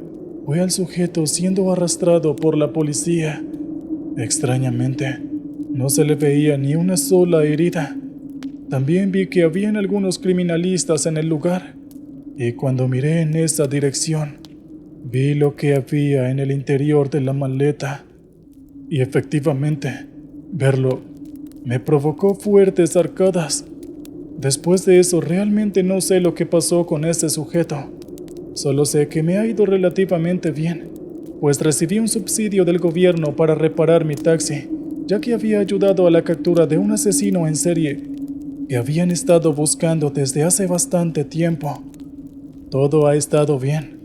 fue al sujeto siendo arrastrado por la policía. Extrañamente, no se le veía ni una sola herida. También vi que habían algunos criminalistas en el lugar, y cuando miré en esa dirección, vi lo que había en el interior de la maleta. Y efectivamente, verlo me provocó fuertes arcadas. Después de eso, realmente no sé lo que pasó con ese sujeto. Solo sé que me ha ido relativamente bien, pues recibí un subsidio del gobierno para reparar mi taxi, ya que había ayudado a la captura de un asesino en serie que habían estado buscando desde hace bastante tiempo. Todo ha estado bien,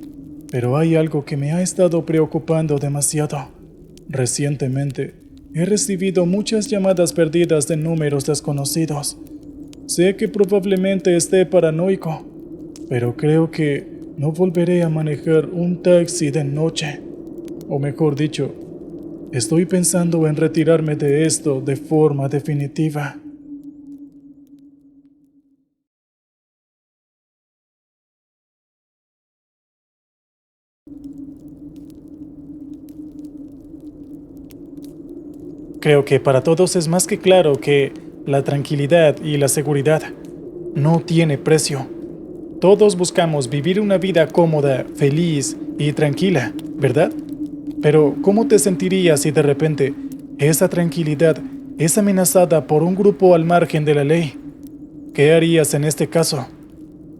pero hay algo que me ha estado preocupando demasiado. Recientemente, he recibido muchas llamadas perdidas de números desconocidos. Sé que probablemente esté paranoico, pero creo que no volveré a manejar un taxi de noche. O mejor dicho, estoy pensando en retirarme de esto de forma definitiva. Creo que para todos es más que claro que la tranquilidad y la seguridad no tiene precio. Todos buscamos vivir una vida cómoda, feliz y tranquila, ¿verdad? Pero ¿cómo te sentirías si de repente esa tranquilidad es amenazada por un grupo al margen de la ley? ¿Qué harías en este caso?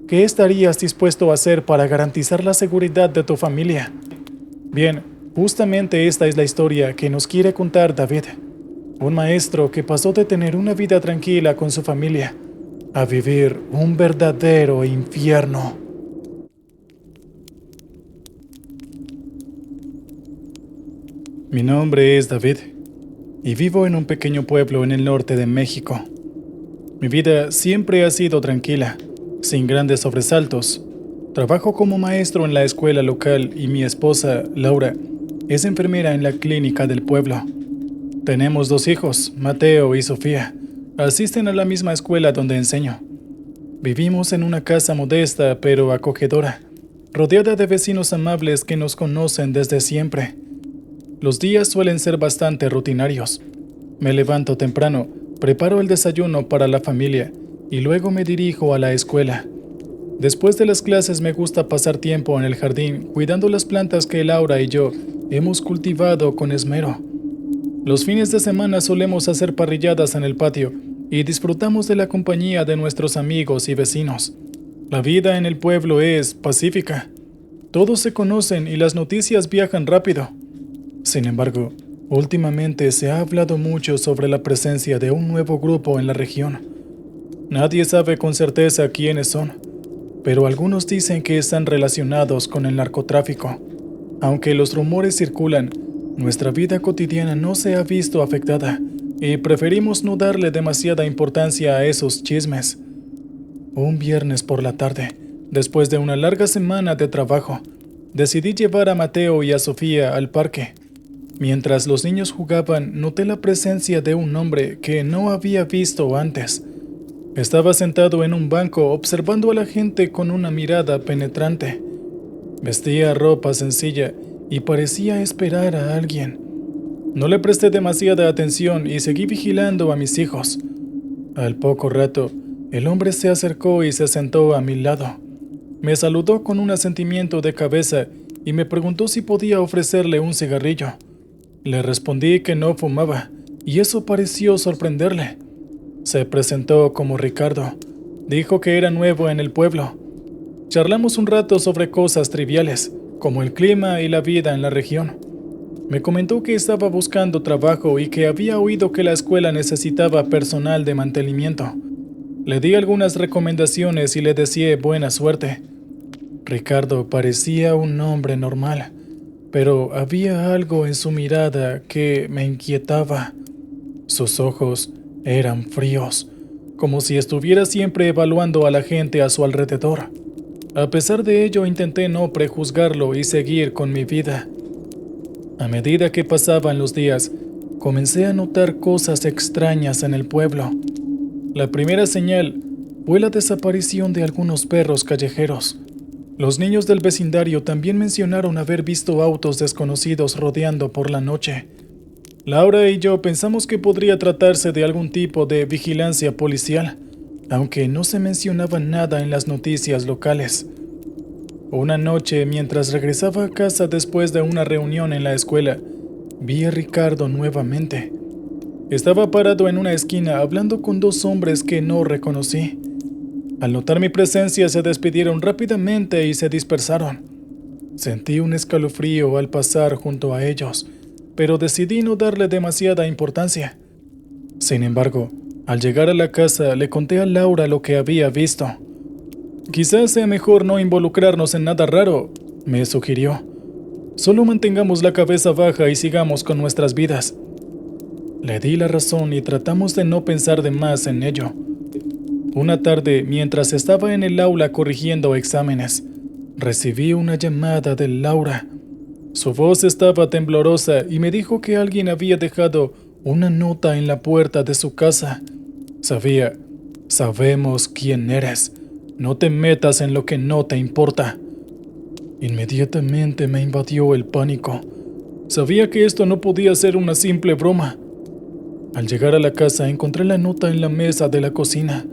¿Qué estarías dispuesto a hacer para garantizar la seguridad de tu familia? Bien, justamente esta es la historia que nos quiere contar David, un maestro que pasó de tener una vida tranquila con su familia a vivir un verdadero infierno. Mi nombre es David y vivo en un pequeño pueblo en el norte de México. Mi vida siempre ha sido tranquila, sin grandes sobresaltos. Trabajo como maestro en la escuela local y mi esposa, Laura, es enfermera en la clínica del pueblo. Tenemos 2 hijos, Mateo y Sofía. Asisten a la misma escuela donde enseño. Vivimos en una casa modesta pero acogedora, rodeada de vecinos amables que nos conocen desde siempre. Los días suelen ser bastante rutinarios. Me levanto temprano, preparo el desayuno para la familia y luego me dirijo a la escuela. Después de las clases me gusta pasar tiempo en el jardín cuidando las plantas que Laura y yo hemos cultivado con esmero. Los fines de semana solemos hacer parrilladas en el patio y disfrutamos de la compañía de nuestros amigos y vecinos. La vida en el pueblo es pacífica. Todos se conocen y las noticias viajan rápido. Sin embargo, últimamente se ha hablado mucho sobre la presencia de un nuevo grupo en la región. Nadie sabe con certeza quiénes son, pero algunos dicen que están relacionados con el narcotráfico. Aunque los rumores circulan, nuestra vida cotidiana no se ha visto afectada y preferimos no darle demasiada importancia a esos chismes. Un viernes por la tarde, después de una larga semana de trabajo, decidí llevar a Mateo y a Sofía al parque. Mientras los niños jugaban, noté la presencia de un hombre que no había visto antes. Estaba sentado en un banco observando a la gente con una mirada penetrante. Vestía ropa sencilla y parecía esperar a alguien. No le presté demasiada atención y seguí vigilando a mis hijos. Al poco rato, el hombre se acercó y se sentó a mi lado. Me saludó con un asentimiento de cabeza y me preguntó si podía ofrecerle un cigarrillo. Le respondí que no fumaba, y eso pareció sorprenderle. Se presentó como Ricardo, Dijo que era nuevo en el pueblo. Charlamos un rato sobre cosas triviales, como el clima y la vida en la región. Me comentó que estaba buscando trabajo y que había oído que la escuela necesitaba personal de mantenimiento. Le di algunas recomendaciones y le deseé buena suerte. Ricardo parecía un hombre normal, pero había algo en su mirada que me inquietaba. Sus ojos eran fríos, como si estuviera siempre evaluando a la gente a su alrededor. A pesar de ello, intenté no prejuzgarlo y seguir con mi vida. A medida que pasaban los días, comencé a notar cosas extrañas en el pueblo. La primera señal fue la desaparición de algunos perros callejeros. Los niños del vecindario también mencionaron haber visto autos desconocidos rodeando por la noche. Laura y yo pensamos que podría tratarse de algún tipo de vigilancia policial, aunque no se mencionaba nada en las noticias locales. Una noche, mientras regresaba a casa después de una reunión en la escuela, vi a Ricardo nuevamente. Estaba parado en una esquina hablando con dos hombres que no reconocí. Al notar mi presencia se despidieron rápidamente y se dispersaron. Sentí un escalofrío al pasar junto a ellos, pero decidí no darle demasiada importancia. Sin embargo, al llegar a la casa le conté a Laura lo que había visto. Quizás sea mejor no involucrarnos en nada raro, me sugirió. Solo mantengamos la cabeza baja y sigamos con nuestras vidas. Le di la razón y tratamos de no pensar de más en ello. Una tarde, mientras estaba en el aula corrigiendo exámenes, recibí una llamada de Laura. Su voz estaba temblorosa y me dijo que alguien había dejado una nota en la puerta de su casa. Sabemos quién eres. No te metas en lo que no te importa. Inmediatamente me invadió el pánico. Sabía que esto no podía ser una simple broma. Al llegar a la casa encontré la nota en la mesa de la cocina.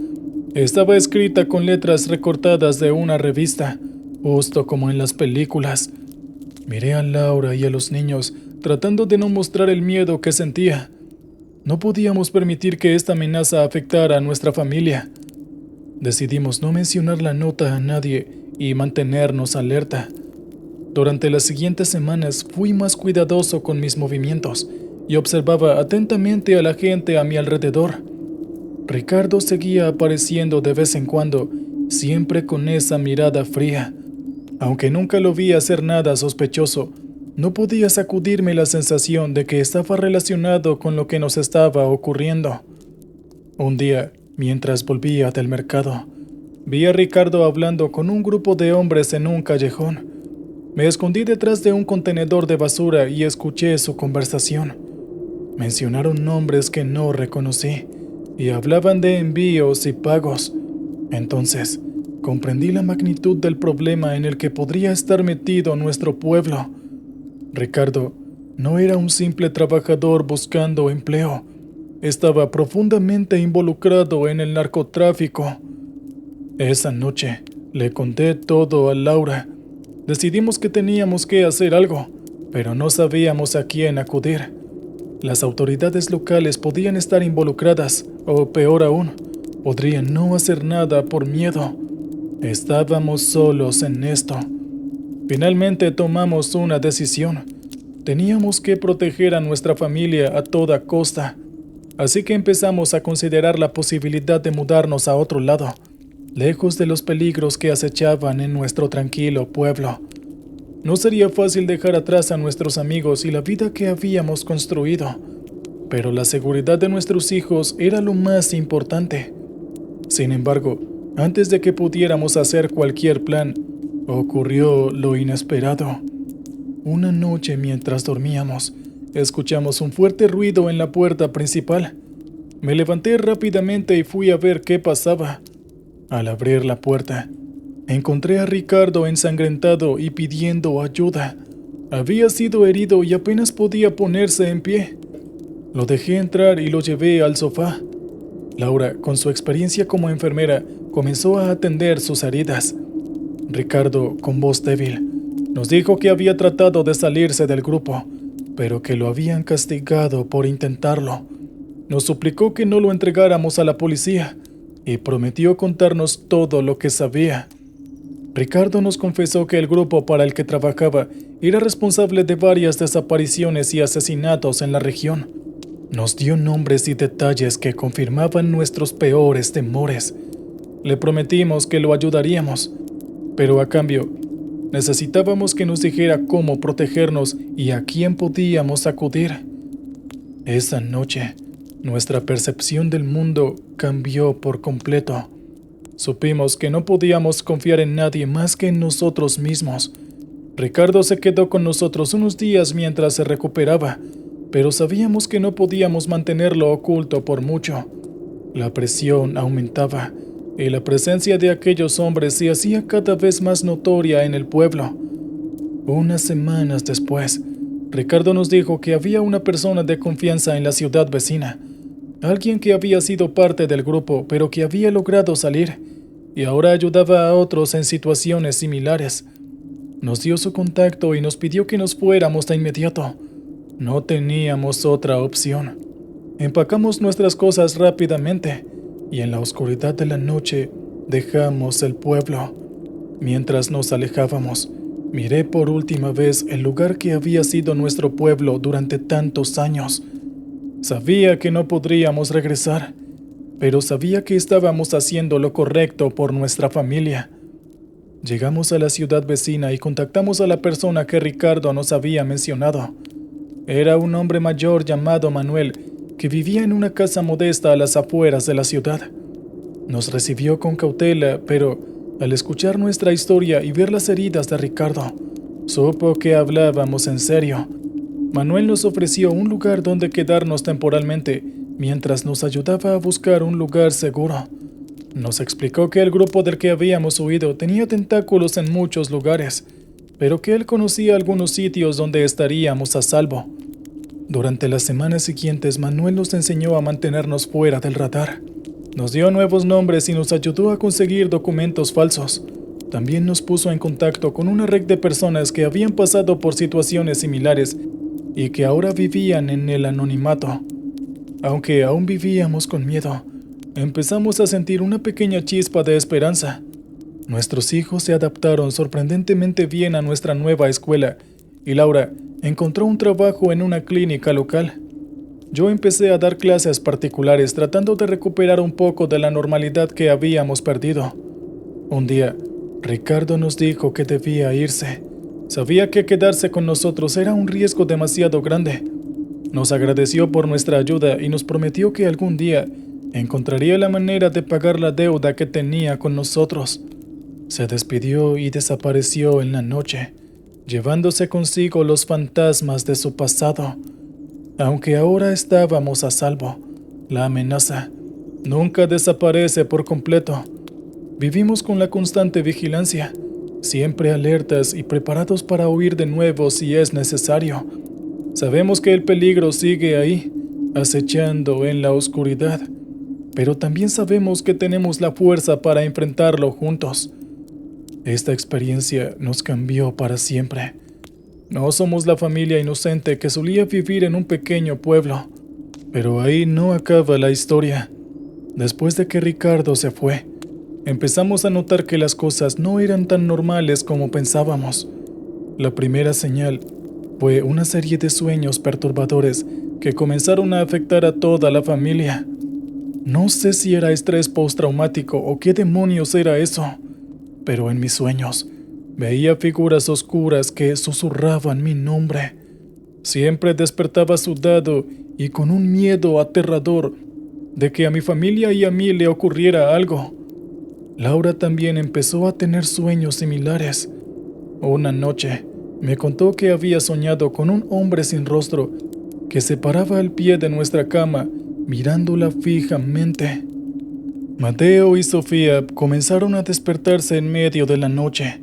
Estaba escrita con letras recortadas de una revista, justo como en las películas. Miré a Laura y a los niños, tratando de no mostrar el miedo que sentía. No podíamos permitir que esta amenaza afectara a nuestra familia. Decidimos no mencionar la nota a nadie y mantenernos alerta. Durante las siguientes semanas fui más cuidadoso con mis movimientos y observaba atentamente a la gente a mi alrededor. Ricardo seguía apareciendo de vez en cuando, siempre con esa mirada fría. Aunque nunca lo vi hacer nada sospechoso, no podía sacudirme la sensación de que estaba relacionado con lo que nos estaba ocurriendo. Un día, mientras volvía del mercado, vi a Ricardo hablando con un grupo de hombres en un callejón. Me escondí detrás de un contenedor de basura y escuché su conversación. Mencionaron nombres que no reconocí y hablaban de envíos y pagos. Entonces, comprendí la magnitud del problema en el que podría estar metido nuestro pueblo. Ricardo no era un simple trabajador buscando empleo. Estaba profundamente involucrado en el narcotráfico. Esa noche le conté todo a Laura. Decidimos que teníamos que hacer algo, pero no sabíamos a quién acudir. Las autoridades locales podían estar involucradas, o peor aún, podrían no hacer nada por miedo. Estábamos solos en esto. Finalmente tomamos una decisión. Teníamos que proteger a nuestra familia a toda costa. Así que empezamos a considerar la posibilidad de mudarnos a otro lado, lejos de los peligros que acechaban en nuestro tranquilo pueblo. No sería fácil dejar atrás a nuestros amigos y la vida que habíamos construido, pero la seguridad de nuestros hijos era lo más importante. Sin embargo, antes de que pudiéramos hacer cualquier plan, ocurrió lo inesperado. Una noche mientras dormíamos, escuchamos un fuerte ruido en la puerta principal. Me levanté rápidamente y fui a ver qué pasaba. Al abrir la puerta, encontré a Ricardo ensangrentado y pidiendo ayuda. Había sido herido y apenas podía ponerse en pie. Lo dejé entrar y lo llevé al sofá. Laura, con su experiencia como enfermera, comenzó a atender sus heridas. Ricardo, con voz débil, nos dijo que había tratado de salirse del grupo, pero que lo habían castigado por intentarlo. Nos suplicó que no lo entregáramos a la policía. y prometió contarnos todo lo que sabía. Ricardo nos confesó que el grupo para el que trabajaba era responsable de varias desapariciones y asesinatos en la región. Nos dio nombres y detalles que confirmaban nuestros peores temores. Le prometimos que lo ayudaríamos, pero a cambio, necesitábamos que nos dijera cómo protegernos y a quién podíamos acudir. Esa noche, nuestra percepción del mundo cambió por completo. Supimos que no podíamos confiar en nadie más que en nosotros mismos. Ricardo se quedó con nosotros unos días mientras se recuperaba, pero sabíamos que no podíamos mantenerlo oculto por mucho. La presión aumentaba y la presencia de aquellos hombres se hacía cada vez más notoria en el pueblo. Unas semanas después, Ricardo nos dijo que había una persona de confianza en la ciudad vecina, alguien que había sido parte del grupo pero que había logrado salir y ahora ayudaba a otros en situaciones similares. Nos dio su contacto y nos pidió que nos fuéramos de inmediato. No teníamos otra opción. Empacamos nuestras cosas rápidamente y en la oscuridad de la noche dejamos el pueblo. Mientras nos alejábamos, miré por última vez el lugar que había sido nuestro pueblo durante tantos años. Sabía que no podríamos regresar, pero sabía que estábamos haciendo lo correcto por nuestra familia. Llegamos a la ciudad vecina y contactamos a la persona que Ricardo nos había mencionado. Era un hombre mayor llamado Manuel, que vivía en una casa modesta a las afueras de la ciudad. Nos recibió con cautela, pero al escuchar nuestra historia y ver las heridas de Ricardo, supo que hablábamos en serio. Manuel nos ofreció un lugar donde quedarnos temporalmente, mientras nos ayudaba a buscar un lugar seguro. Nos explicó que el grupo del que habíamos huido tenía tentáculos en muchos lugares, pero que él conocía algunos sitios donde estaríamos a salvo. Durante las semanas siguientes, Manuel nos enseñó a mantenernos fuera del radar. Nos dio nuevos nombres y nos ayudó a conseguir documentos falsos. También nos puso en contacto con una red de personas que habían pasado por situaciones similares y que ahora vivían en el anonimato. Aunque aún vivíamos con miedo, empezamos a sentir una pequeña chispa de esperanza. Nuestros hijos se adaptaron sorprendentemente bien a nuestra nueva escuela y Laura encontró un trabajo en una clínica local. Yo empecé a dar clases particulares tratando de recuperar un poco de la normalidad que habíamos perdido. Un día, Ricardo nos dijo que debía irse. Sabía que quedarse con nosotros era un riesgo demasiado grande. Nos agradeció por nuestra ayuda y nos prometió que algún día encontraría la manera de pagar la deuda que tenía con nosotros. Se despidió y desapareció en la noche, llevándose consigo los fantasmas de su pasado. Aunque ahora estábamos a salvo, la amenaza nunca desaparece por completo. Vivimos con la constante vigilancia, siempre alertas y preparados para huir de nuevo si es necesario. Sabemos que el peligro sigue ahí, acechando en la oscuridad, pero también sabemos que tenemos la fuerza para enfrentarlo juntos. Esta experiencia nos cambió para siempre. No somos la familia inocente que solía vivir en un pequeño pueblo, pero ahí no acaba la historia. Después de que Ricardo se fue, empezamos a notar que las cosas no eran tan normales como pensábamos. La primera señal fue una serie de sueños perturbadores que comenzaron a afectar a toda la familia. No sé si era estrés postraumático o qué demonios era eso, pero en mis sueños veía figuras oscuras que susurraban mi nombre. Siempre despertaba sudado y con un miedo aterrador de que a mi familia y a mí le ocurriera algo. Laura también empezó a tener sueños similares. Una noche me contó que había soñado con un hombre sin rostro que se paraba al pie de nuestra cama mirándola fijamente. Mateo y Sofía comenzaron a despertarse en medio de la noche,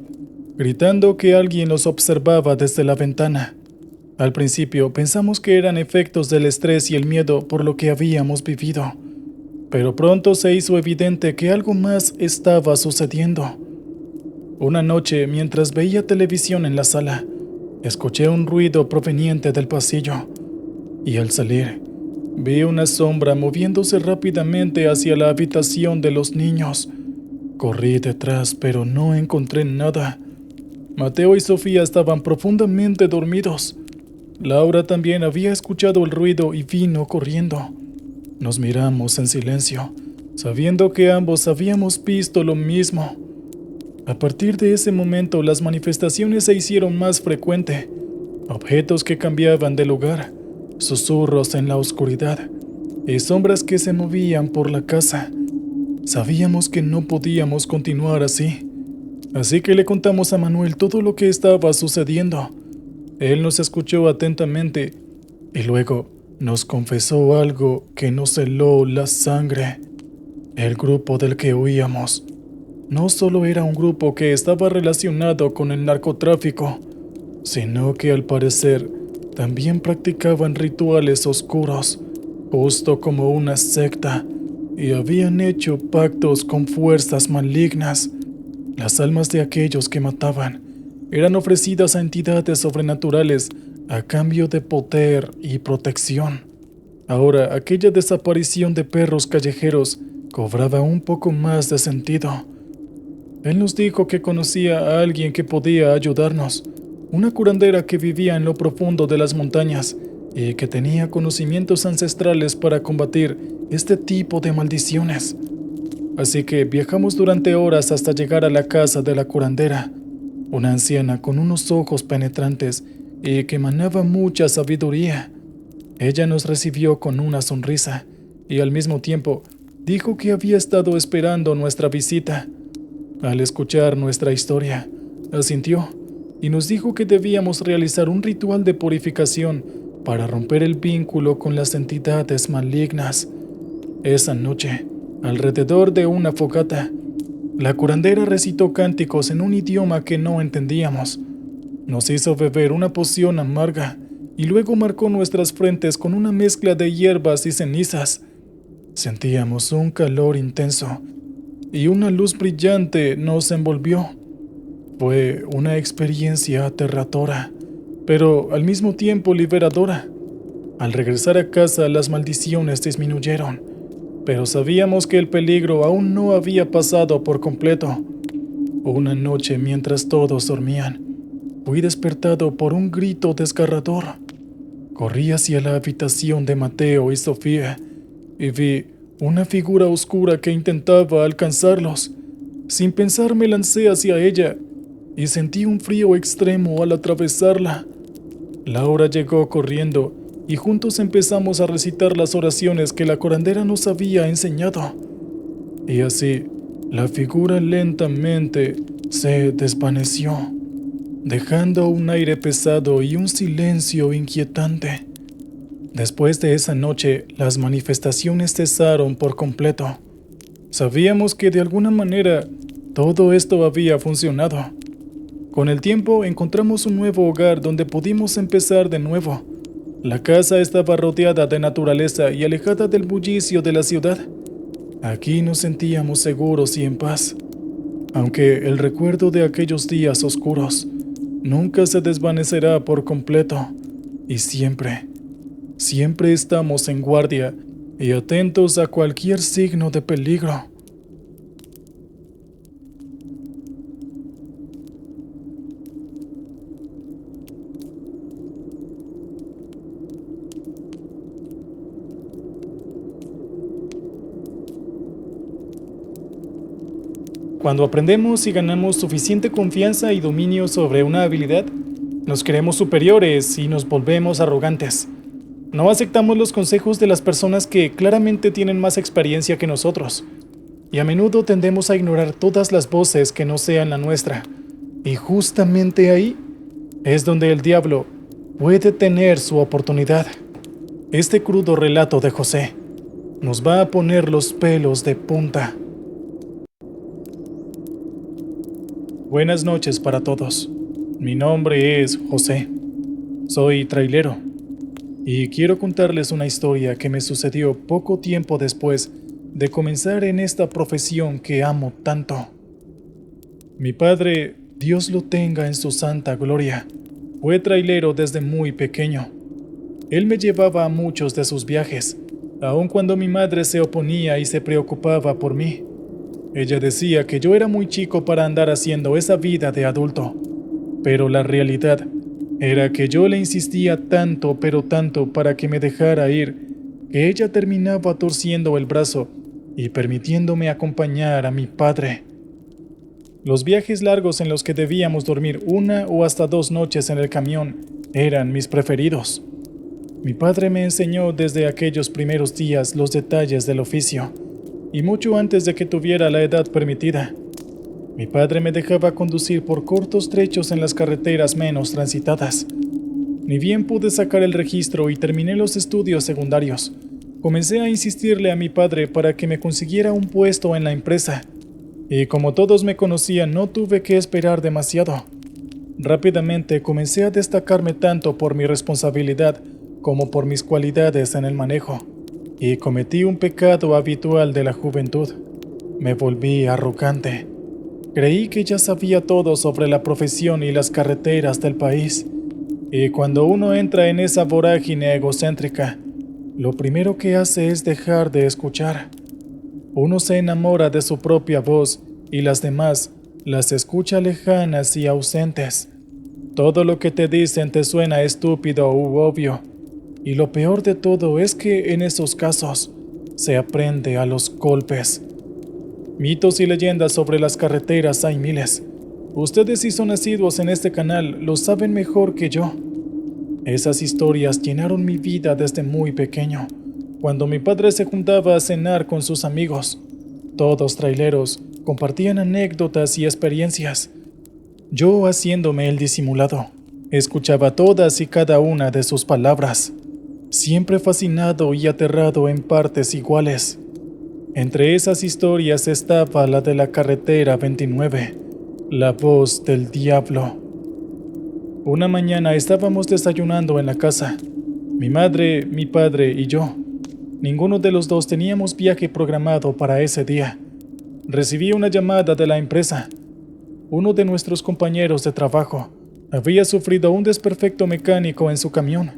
gritando que alguien los observaba desde la ventana. Al principio pensamos que eran efectos del estrés y el miedo por lo que habíamos vivido, pero pronto se hizo evidente que algo más estaba sucediendo. Una noche, mientras veía televisión en la sala, escuché un ruido proveniente del pasillo, y al salir, Vi una sombra moviéndose rápidamente hacia la habitación de los niños. Corrí detrás, pero no encontré nada. Mateo y Sofía estaban profundamente dormidos. Laura también había escuchado el ruido y vino corriendo. Nos miramos en silencio, sabiendo que ambos habíamos visto lo mismo. A partir de ese momento, las manifestaciones se hicieron más frecuentes. Objetos que cambiaban de lugar, susurros en la oscuridad y sombras que se movían por la casa. Sabíamos que no podíamos continuar así que le contamos a Manuel todo lo que estaba sucediendo. Él nos escuchó atentamente y luego nos confesó algo que nos heló la sangre. El grupo del que huíamos no solo era un grupo que estaba relacionado con el narcotráfico, sino que al parecer también practicaban rituales oscuros, justo como una secta, y habían hecho pactos con fuerzas malignas. Las almas de aquellos que mataban eran ofrecidas a entidades sobrenaturales a cambio de poder y protección. Ahora, aquella desaparición de perros callejeros cobraba un poco más de sentido. Él nos dijo que conocía a alguien que podía ayudarnos, una curandera que vivía en lo profundo de las montañas y que tenía conocimientos ancestrales para combatir este tipo de maldiciones. Así que viajamos durante horas hasta llegar a la casa de la curandera, una anciana con unos ojos penetrantes y que emanaba mucha sabiduría. Ella nos recibió con una sonrisa y al mismo tiempo dijo que había estado esperando nuestra visita. Al escuchar nuestra historia, asintió y nos dijo que debíamos realizar un ritual de purificación para romper el vínculo con las entidades malignas. Esa noche, alrededor de una fogata, la curandera recitó cánticos en un idioma que no entendíamos. Nos hizo beber una poción amarga y luego marcó nuestras frentes con una mezcla de hierbas y cenizas. Sentíamos un calor intenso y una luz brillante nos envolvió. Fue una experiencia aterradora, pero al mismo tiempo liberadora. Al regresar a casa, las maldiciones disminuyeron, pero sabíamos que el peligro aún no había pasado por completo. Una noche, mientras todos dormían, fui despertado por un grito desgarrador. Corrí hacia la habitación de Mateo y Sofía y vi una figura oscura que intentaba alcanzarlos. Sin pensar me lancé hacia ella y sentí un frío extremo al atravesarla. Laura llegó corriendo y juntos empezamos a recitar las oraciones que la curandera nos había enseñado. Y así, la figura lentamente se desvaneció, dejando un aire pesado y un silencio inquietante. Después de esa noche, las manifestaciones cesaron por completo. Sabíamos que de alguna manera todo esto había funcionado. Con el tiempo encontramos un nuevo hogar donde pudimos empezar de nuevo. La casa estaba rodeada de naturaleza y alejada del bullicio de la ciudad. Aquí nos sentíamos seguros y en paz. Aunque el recuerdo de aquellos días oscuros nunca se desvanecerá por completo y siempre estamos en guardia y atentos a cualquier signo de peligro. Cuando aprendemos y ganamos suficiente confianza y dominio sobre una habilidad, nos creemos superiores y nos volvemos arrogantes. No aceptamos los consejos de las personas que claramente tienen más experiencia que nosotros, y a menudo tendemos a ignorar todas las voces que no sean la nuestra. Y justamente ahí es donde el diablo puede tener su oportunidad. Este crudo relato de José nos va a poner los pelos de punta. Buenas noches para todos. Mi nombre es José. Soy trailero. Y quiero contarles una historia que me sucedió poco tiempo después de comenzar en esta profesión que amo tanto. Mi padre, Dios lo tenga en su santa gloria, fue trailero desde muy pequeño. Él me llevaba a muchos de sus viajes aun cuando mi madre se oponía y se preocupaba por mí. Ella decía que yo era muy chico para andar haciendo esa vida de adulto, pero la realidad era que yo le insistía tanto, pero tanto para que me dejara ir, que ella terminaba torciendo el brazo y permitiéndome acompañar a mi padre. Los viajes largos en los que debíamos dormir 1 o hasta 2 noches en el camión eran mis preferidos. Mi padre me enseñó desde aquellos primeros días los detalles del oficio, y mucho antes de que tuviera la edad permitida. Mi padre me dejaba conducir por cortos trechos en las carreteras menos transitadas. Ni bien pude sacar el registro y terminé los estudios secundarios, comencé a insistirle a mi padre para que me consiguiera un puesto en la empresa, y como todos me conocían no tuve que esperar demasiado. Rápidamente comencé a destacarme tanto por mi responsabilidad como por mis cualidades en el manejo, y cometí un pecado habitual de la juventud. Me volví arrogante. Creí que ya sabía todo sobre la profesión y las carreteras del país, y cuando uno entra en esa vorágine egocéntrica, lo primero que hace es dejar de escuchar. Uno se enamora de su propia voz y las demás las escucha lejanas y ausentes. Todo lo que te dicen te suena estúpido u obvio, y lo peor de todo es que en esos casos se aprende a los golpes. Mitos y leyendas sobre las carreteras hay miles. Ustedes, si son asiduos en este canal, lo saben mejor que yo. Esas historias llenaron mi vida desde muy pequeño, cuando mi padre se juntaba a cenar con sus amigos. Todos traileros, compartían anécdotas y experiencias. Yo, haciéndome el disimulado, escuchaba todas y cada una de sus palabras, siempre fascinado y aterrado en partes iguales. Entre esas historias estaba la de la carretera 29, la voz del diablo. Una mañana estábamos desayunando en la casa, mi madre, mi padre y yo. Ninguno de los dos teníamos viaje programado para ese día. Recibí una llamada de la empresa. Uno de nuestros compañeros de trabajo había sufrido un desperfecto mecánico en su camión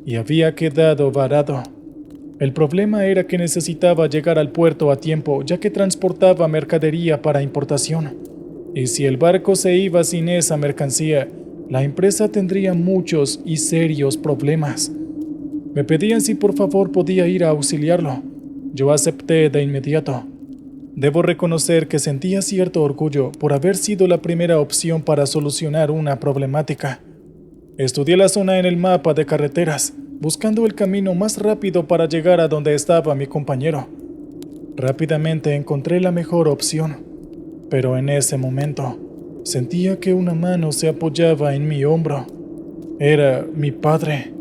y había quedado varado. El problema era que necesitaba llegar al puerto a tiempo, ya que transportaba mercadería para importación. Y si el barco se iba sin esa mercancía, la empresa tendría muchos y serios problemas. Me pedían si por favor podía ir a auxiliarlo. Yo acepté de inmediato. Debo reconocer que sentía cierto orgullo por haber sido la primera opción para solucionar una problemática. Estudié la zona en el mapa de carreteras, buscando el camino más rápido para llegar a donde estaba mi compañero. Rápidamente encontré la mejor opción, pero en ese momento sentía que una mano se apoyaba en mi hombro. Era mi padre.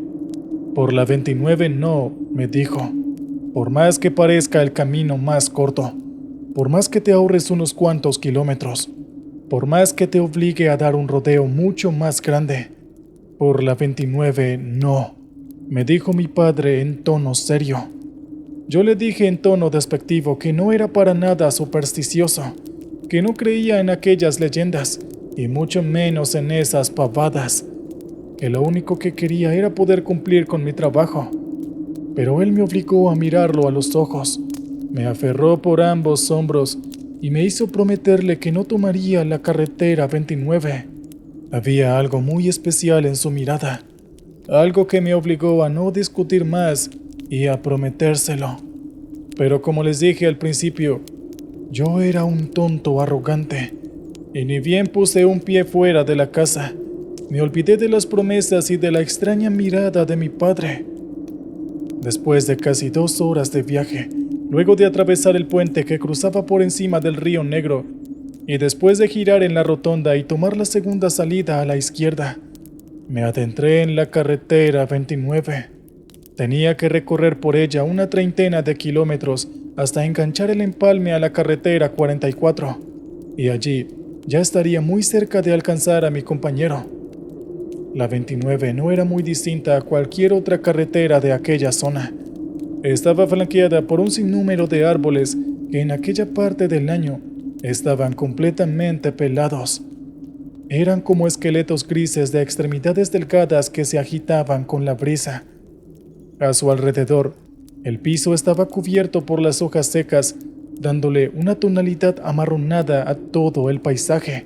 Por la 29 no, me dijo. Por más que parezca el camino más corto, por más que te ahorres unos cuantos kilómetros, por más que te obligue a dar un rodeo mucho más grande, por la 29 no, me dijo mi padre en tono serio. Yo le dije en tono despectivo que no era para nada supersticioso, que no creía en aquellas leyendas, y mucho menos en esas pavadas, que lo único que quería era poder cumplir con mi trabajo. Pero él me obligó a mirarlo a los ojos, me aferró por ambos hombros y me hizo prometerle que no tomaría la carretera 29. Había algo muy especial en su mirada, algo que me obligó a no discutir más y a prometérselo. Pero como les dije al principio, yo era un tonto arrogante, y ni bien puse un pie fuera de la casa, me olvidé de las promesas y de la extraña mirada de mi padre. Después de casi 2 horas de viaje, luego de atravesar el puente que cruzaba por encima del río Negro, y después de girar en la rotonda y tomar la segunda salida a la izquierda, me adentré en la carretera 29. Tenía que recorrer por ella una treintena de kilómetros hasta enganchar el empalme a la carretera 44, y allí ya estaría muy cerca de alcanzar a mi compañero. La 29 no era muy distinta a cualquier otra carretera de aquella zona. Estaba flanqueada por un sinnúmero de árboles que en aquella parte del año estaban completamente pelados. Eran como esqueletos grises de extremidades delgadas que se agitaban con la brisa. A su alrededor El piso estaba cubierto por las hojas secas, dándole una tonalidad amarronada a todo el paisaje.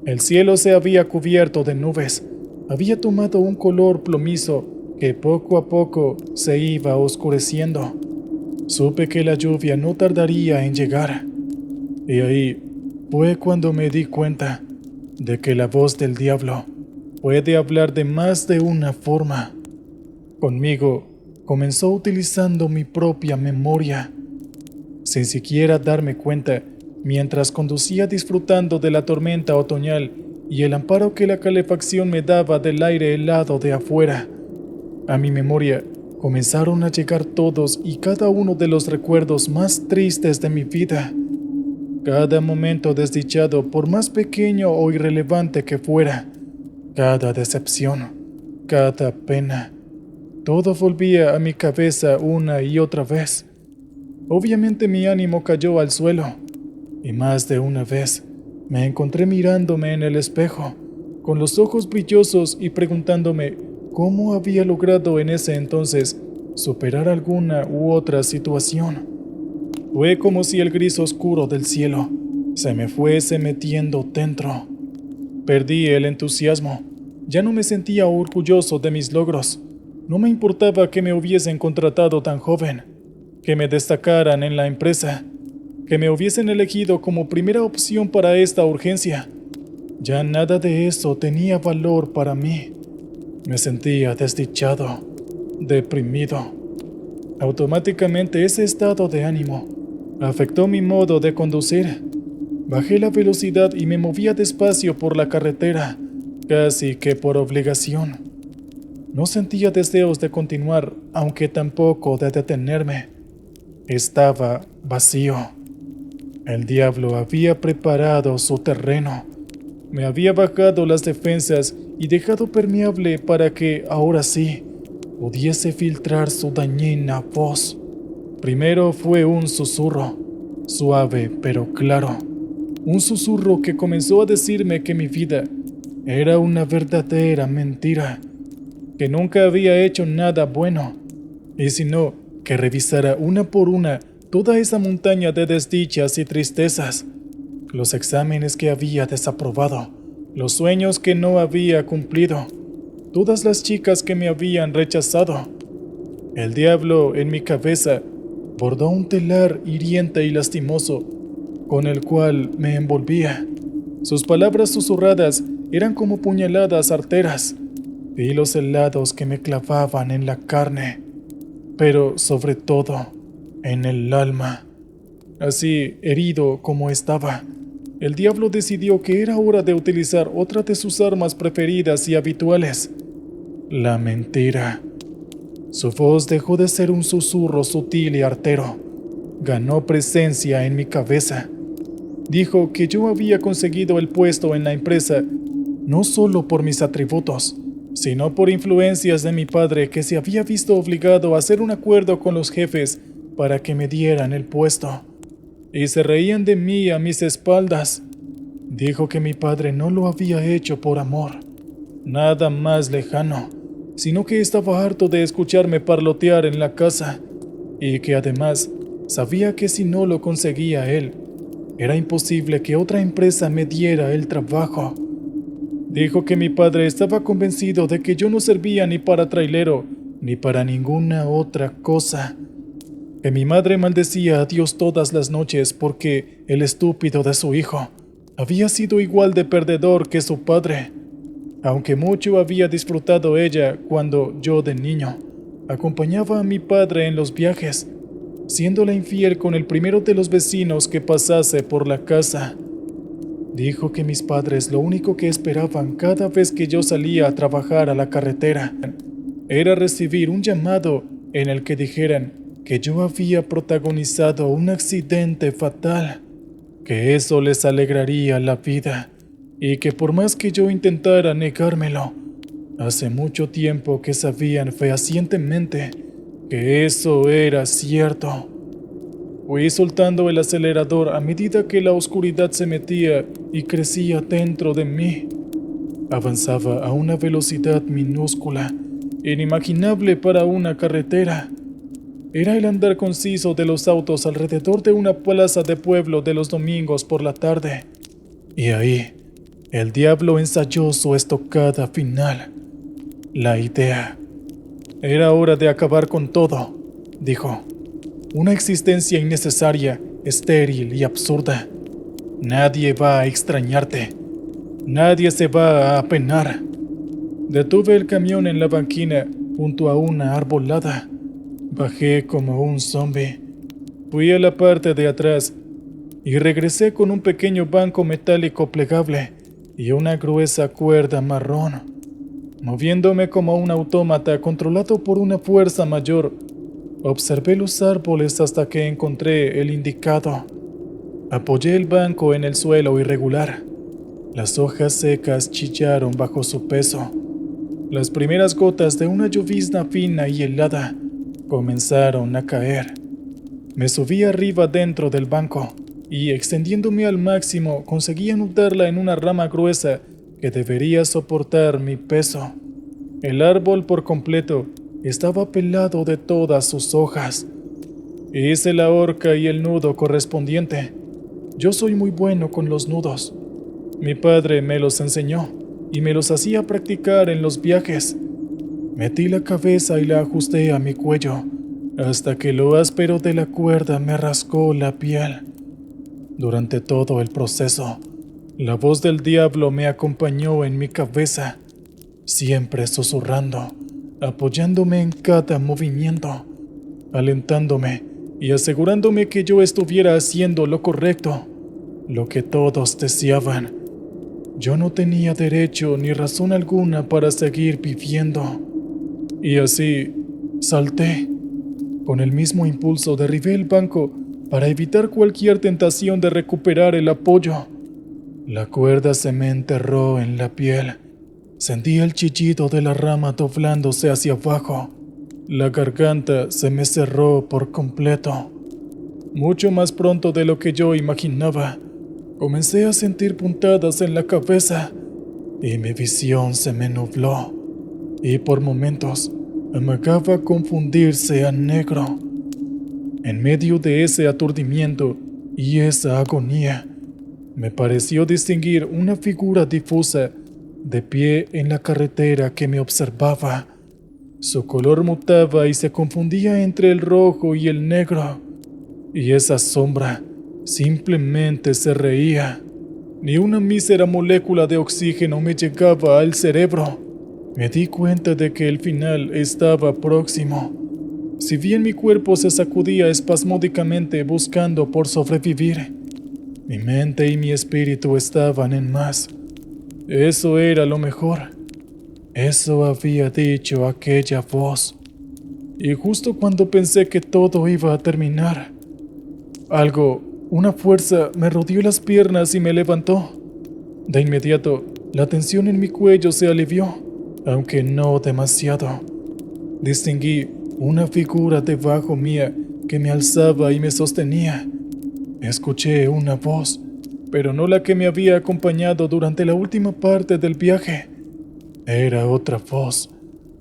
El cielo se había cubierto de nubes, había tomado un color plomizo que poco a poco se iba oscureciendo. Supe que la lluvia no tardaría en llegar. Y ahí fue cuando me di cuenta de que la voz del diablo puede hablar de más de una forma. Conmigo comenzó utilizando mi propia memoria. Sin siquiera darme cuenta, mientras conducía disfrutando de la tormenta otoñal y el amparo que la calefacción me daba del aire helado de afuera, a mi memoria comenzaron a llegar todos y cada uno de los recuerdos más tristes de mi vida. Cada momento desdichado, por más pequeño o irrelevante que fuera, cada decepción, cada pena, todo volvía a mi cabeza una y otra vez. Obviamente mi ánimo cayó al suelo, y más de una vez me encontré mirándome en el espejo, con los ojos brillosos y preguntándome cómo había logrado en ese entonces superar alguna u otra situación. Fue como si el gris oscuro del cielo se me fuese metiendo dentro. Perdí el entusiasmo. Ya no me sentía orgulloso de mis logros. No me importaba que me hubiesen contratado tan joven, que me destacaran en la empresa, que me hubiesen elegido como primera opción para esta urgencia. Ya nada de eso tenía valor para mí. Me sentía desdichado, deprimido. Automáticamente ese estado de ánimo afectó mi modo de conducir. Bajé la velocidad y me movía despacio por la carretera, casi que por obligación. No sentía deseos de continuar, aunque tampoco de detenerme. Estaba vacío. El diablo había preparado su terreno. Me había bajado las defensas y dejado permeable para que, ahora sí, pudiese filtrar su dañina voz. Primero fue un susurro, suave pero claro. Un susurro que comenzó a decirme que mi vida era una verdadera mentira, que nunca había hecho nada bueno, y si no, que revisara una por una toda esa montaña de desdichas y tristezas, los exámenes que había desaprobado, los sueños que no había cumplido, todas las chicas que me habían rechazado. El diablo en mi cabeza bordó un telar hiriente y lastimoso, con el cual me envolvía. Sus palabras susurradas eran como puñaladas arteras, hilos helados que me clavaban en la carne, pero sobre todo en el alma. Así, herido como estaba, el diablo decidió que era hora de utilizar otra de sus armas preferidas y habituales: la mentira. Su voz dejó de ser un susurro sutil y artero. Ganó presencia en mi cabeza. Dijo que yo había conseguido el puesto en la empresa no solo por mis atributos, sino por influencias de mi padre, que se había visto obligado a hacer un acuerdo con los jefes para que me dieran el puesto. Y se reían de mí a mis espaldas. Dijo que mi padre no lo había hecho por amor, nada más lejano, sino que estaba harto de escucharme parlotear en la casa, y que además sabía que si no lo conseguía él, era imposible que otra empresa me diera el trabajo. Dijo que mi padre estaba convencido de que yo no servía ni para trailero, ni para ninguna otra cosa. Que mi madre maldecía a Dios todas las noches porque el estúpido de su hijo había sido igual de perdedor que su padre. Aunque mucho había disfrutado ella cuando yo, de niño, acompañaba a mi padre en los viajes, siéndola infiel con el primero de los vecinos que pasase por la casa. Dijo que mis padres lo único que esperaban cada vez que yo salía a trabajar a la carretera era recibir un llamado en el que dijeran que yo había protagonizado un accidente fatal, que eso les alegraría la vida, y que por más que yo intentara negármelo, hace mucho tiempo que sabían fehacientemente que eso era cierto. Fui soltando el acelerador a medida que la oscuridad se metía y crecía dentro de mí. Avanzaba a una velocidad minúscula, inimaginable para una carretera. Era el andar conciso de los autos alrededor de una plaza de pueblo de los domingos por la tarde. Y ahí, el diablo ensayó su estocada final. La idea. Era hora de acabar con todo, dijo. Una existencia innecesaria, estéril y absurda. Nadie va a extrañarte. Nadie se va a apenar. Detuve el camión en la banquina junto a una arbolada. Bajé como un zombi. Fui a la parte de atrás y regresé con un pequeño banco metálico plegable y una gruesa cuerda marrón. Moviéndome como un autómata controlado por una fuerza mayor, observé los árboles hasta que encontré el indicado. Apoyé el banco en el suelo irregular. Las hojas secas chillaron bajo su peso. Las primeras gotas de una llovizna fina y helada comenzaron a caer. Me subí arriba dentro del banco y, extendiéndome al máximo, conseguí anudarla en una rama gruesa que debería soportar mi peso. El árbol por completo estaba pelado de todas sus hojas. Hice la horca y el nudo correspondiente. Yo soy muy bueno con los nudos. Mi padre me los enseñó y me los hacía practicar en los viajes. Metí la cabeza y la ajusté a mi cuello, hasta que lo áspero de la cuerda me rascó la piel. Durante todo el proceso, la voz del diablo me acompañó en mi cabeza, siempre susurrando, apoyándome en cada movimiento, alentándome y asegurándome que yo estuviera haciendo lo correcto, lo que todos deseaban. Yo no tenía derecho ni razón alguna para seguir viviendo. Y así, salté. Con el mismo impulso derribé el banco para evitar cualquier tentación de recuperar el apoyo. La cuerda se me enterró en la piel. Sentí el chillido de la rama doblándose hacia abajo. La garganta se me cerró por completo. Mucho más pronto de lo que yo imaginaba, comencé a sentir puntadas en la cabeza y mi visión se me nubló y por momentos amagaba confundirse a negro. En medio de ese aturdimiento y esa agonía, me pareció distinguir una figura difusa de pie en la carretera que me observaba. Su color mutaba y se confundía entre el rojo y el negro, y esa sombra simplemente se reía. Ni una mísera molécula de oxígeno me llegaba al cerebro. Me di cuenta de que el final estaba próximo. Si bien mi cuerpo se sacudía espasmódicamente buscando por sobrevivir, mi mente y mi espíritu estaban en más. Eso era lo mejor. Eso había dicho aquella voz. Y justo cuando pensé que todo iba a terminar, una fuerza me rodeó las piernas y me levantó. De inmediato, la tensión en mi cuello se alivió, aunque no demasiado. Distinguí una figura debajo mía que me alzaba y me sostenía. Escuché una voz, pero no la que me había acompañado durante la última parte del viaje. Era otra voz,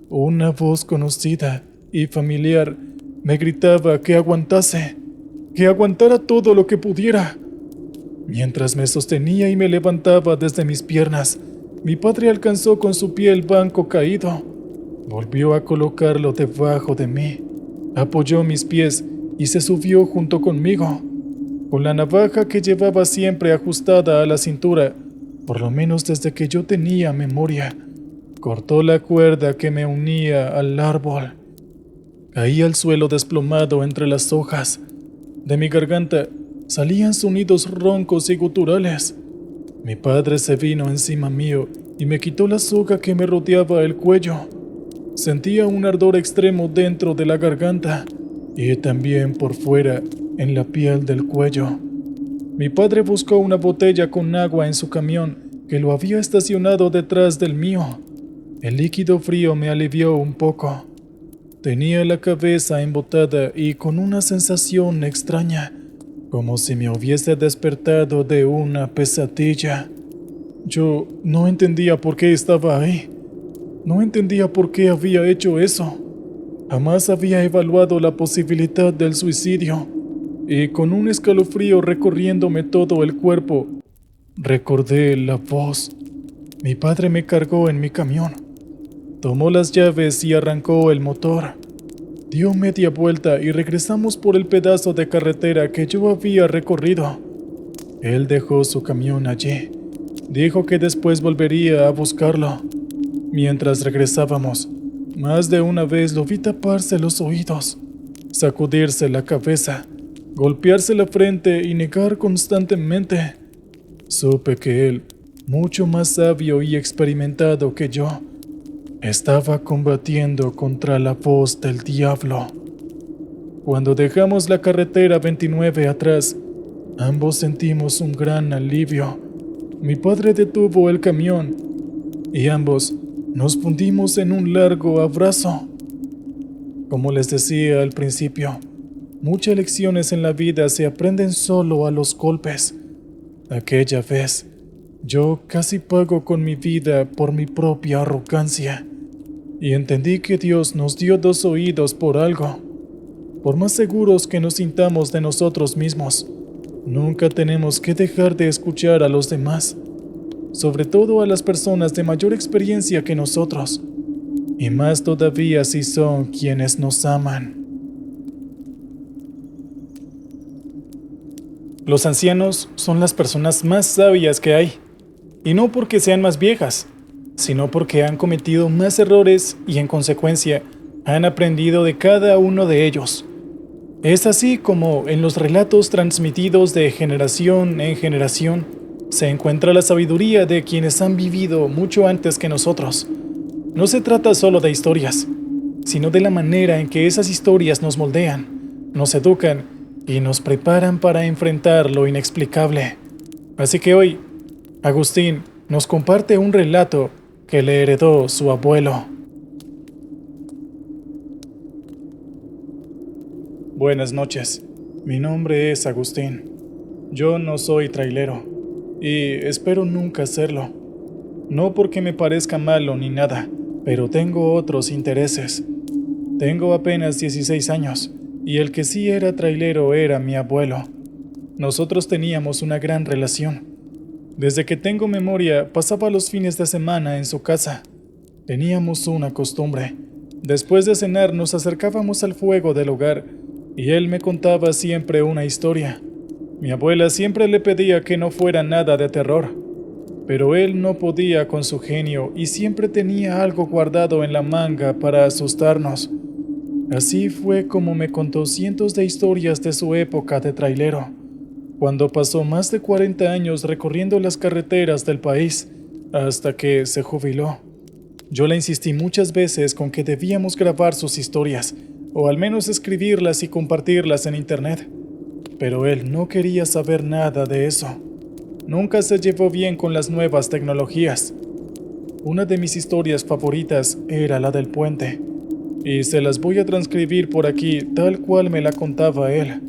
una voz conocida y familiar. Me gritaba que aguantase, que aguantara todo lo que pudiera. Mientras me sostenía y me levantaba desde mis piernas, mi padre alcanzó con su pie el banco caído. Volvió a colocarlo debajo de mí, apoyó mis pies y se subió junto conmigo. Con la navaja que llevaba siempre ajustada a la cintura, por lo menos desde que yo tenía memoria, cortó la cuerda que me unía al árbol. Caí al suelo desplomado entre las hojas. De mi garganta salían sonidos roncos y guturales. Mi padre se vino encima mío y me quitó la soga que me rodeaba el cuello. Sentía un ardor extremo dentro de la garganta y también por fuera, en la piel del cuello. Mi padre buscó una botella con agua en su camión que lo había estacionado detrás del mío. El líquido frío me alivió un poco. Tenía la cabeza embotada y con una sensación extraña, como si me hubiese despertado de una pesadilla. Yo no entendía por qué estaba ahí. No entendía por qué había hecho eso. Jamás había evaluado la posibilidad del suicidio, y con un escalofrío recorriéndome todo el cuerpo, recordé la voz. Mi padre me cargó en mi camión, tomó las llaves y arrancó el motor. Dio media vuelta y regresamos por el pedazo de carretera que yo había recorrido. Él dejó su camión allí. Dijo que después volvería a buscarlo. Mientras regresábamos, más de una vez lo vi taparse los oídos, sacudirse la cabeza, golpearse la frente y negar constantemente. Supe que él, mucho más sabio y experimentado que yo, estaba combatiendo contra la voz del diablo. Cuando dejamos la carretera 29 atrás, ambos sentimos un gran alivio. Mi padre detuvo el camión y ambos nos fundimos en un largo abrazo. Como les decía al principio, muchas lecciones en la vida se aprenden solo a los golpes. Aquella vez, yo casi pago con mi vida por mi propia arrogancia. Y entendí que Dios nos dio dos oídos por algo. Por más seguros que nos sintamos de nosotros mismos, nunca tenemos que dejar de escuchar a los demás, sobre todo a las personas de mayor experiencia que nosotros, y más todavía si son quienes nos aman. Los ancianos son las personas más sabias que hay, y no porque sean más viejas, sino porque han cometido más errores y en consecuencia han aprendido de cada uno de ellos. Es así como en los relatos transmitidos de generación en generación se encuentra la sabiduría de quienes han vivido mucho antes que nosotros. No se trata solo de historias, sino de la manera en que esas historias nos moldean, nos educan y nos preparan para enfrentar lo inexplicable. Así que hoy, Agustín nos comparte un relato que le heredó su abuelo. Buenas noches, mi nombre es Agustín. Yo no soy trailero, y espero nunca serlo. No porque me parezca malo ni nada, pero tengo otros intereses. Tengo apenas 16 años, y el que sí era trailero era mi abuelo. Nosotros teníamos una gran relación. Desde que tengo memoria, pasaba los fines de semana en su casa. Teníamos una costumbre. Después de cenar nos acercábamos al fuego del hogar y él me contaba siempre una historia. Mi abuela siempre le pedía que no fuera nada de terror, pero él no podía con su genio y siempre tenía algo guardado en la manga para asustarnos. Así fue como me contó cientos de historias de su época de trailero, cuando pasó más de 40 años recorriendo las carreteras del país, hasta que se jubiló. Yo le insistí muchas veces con que debíamos grabar sus historias, o al menos escribirlas y compartirlas en internet. Pero él no quería saber nada de eso. Nunca se llevó bien con las nuevas tecnologías. Una de mis historias favoritas era la del puente, y se las voy a transcribir por aquí tal cual me la contaba él,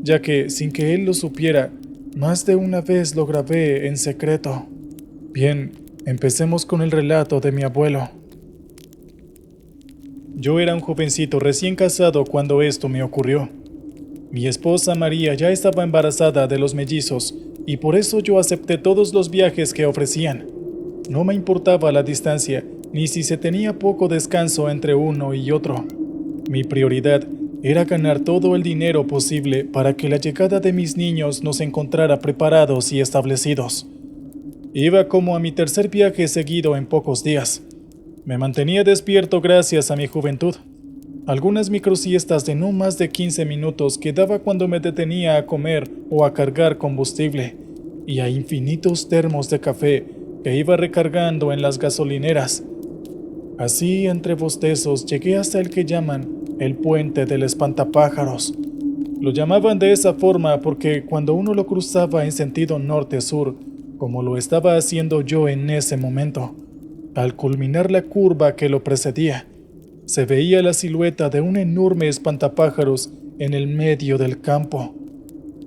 ya que, sin que él lo supiera, más de una vez lo grabé en secreto. Bien, empecemos con el relato de mi abuelo. Yo era un jovencito recién casado cuando esto me ocurrió. Mi esposa María ya estaba embarazada de los mellizos, y por eso yo acepté todos los viajes que ofrecían. No me importaba la distancia, ni si se tenía poco descanso entre uno y otro. Mi prioridad era ganar todo el dinero posible para que la llegada de mis niños nos encontrara preparados y establecidos. Iba como a mi tercer viaje seguido en pocos días. Me mantenía despierto gracias a mi juventud. Algunas microsiestas de no más de 15 minutos que daba cuando me detenía a comer o a cargar combustible, y a infinitos termos de café que iba recargando en las gasolineras. Así, entre bostezos, llegué hasta el que llaman el puente del espantapájaros. Lo llamaban de esa forma porque cuando uno lo cruzaba en sentido norte-sur, como lo estaba haciendo yo en ese momento, al culminar la curva que lo precedía, se veía la silueta de un enorme espantapájaros en el medio del campo.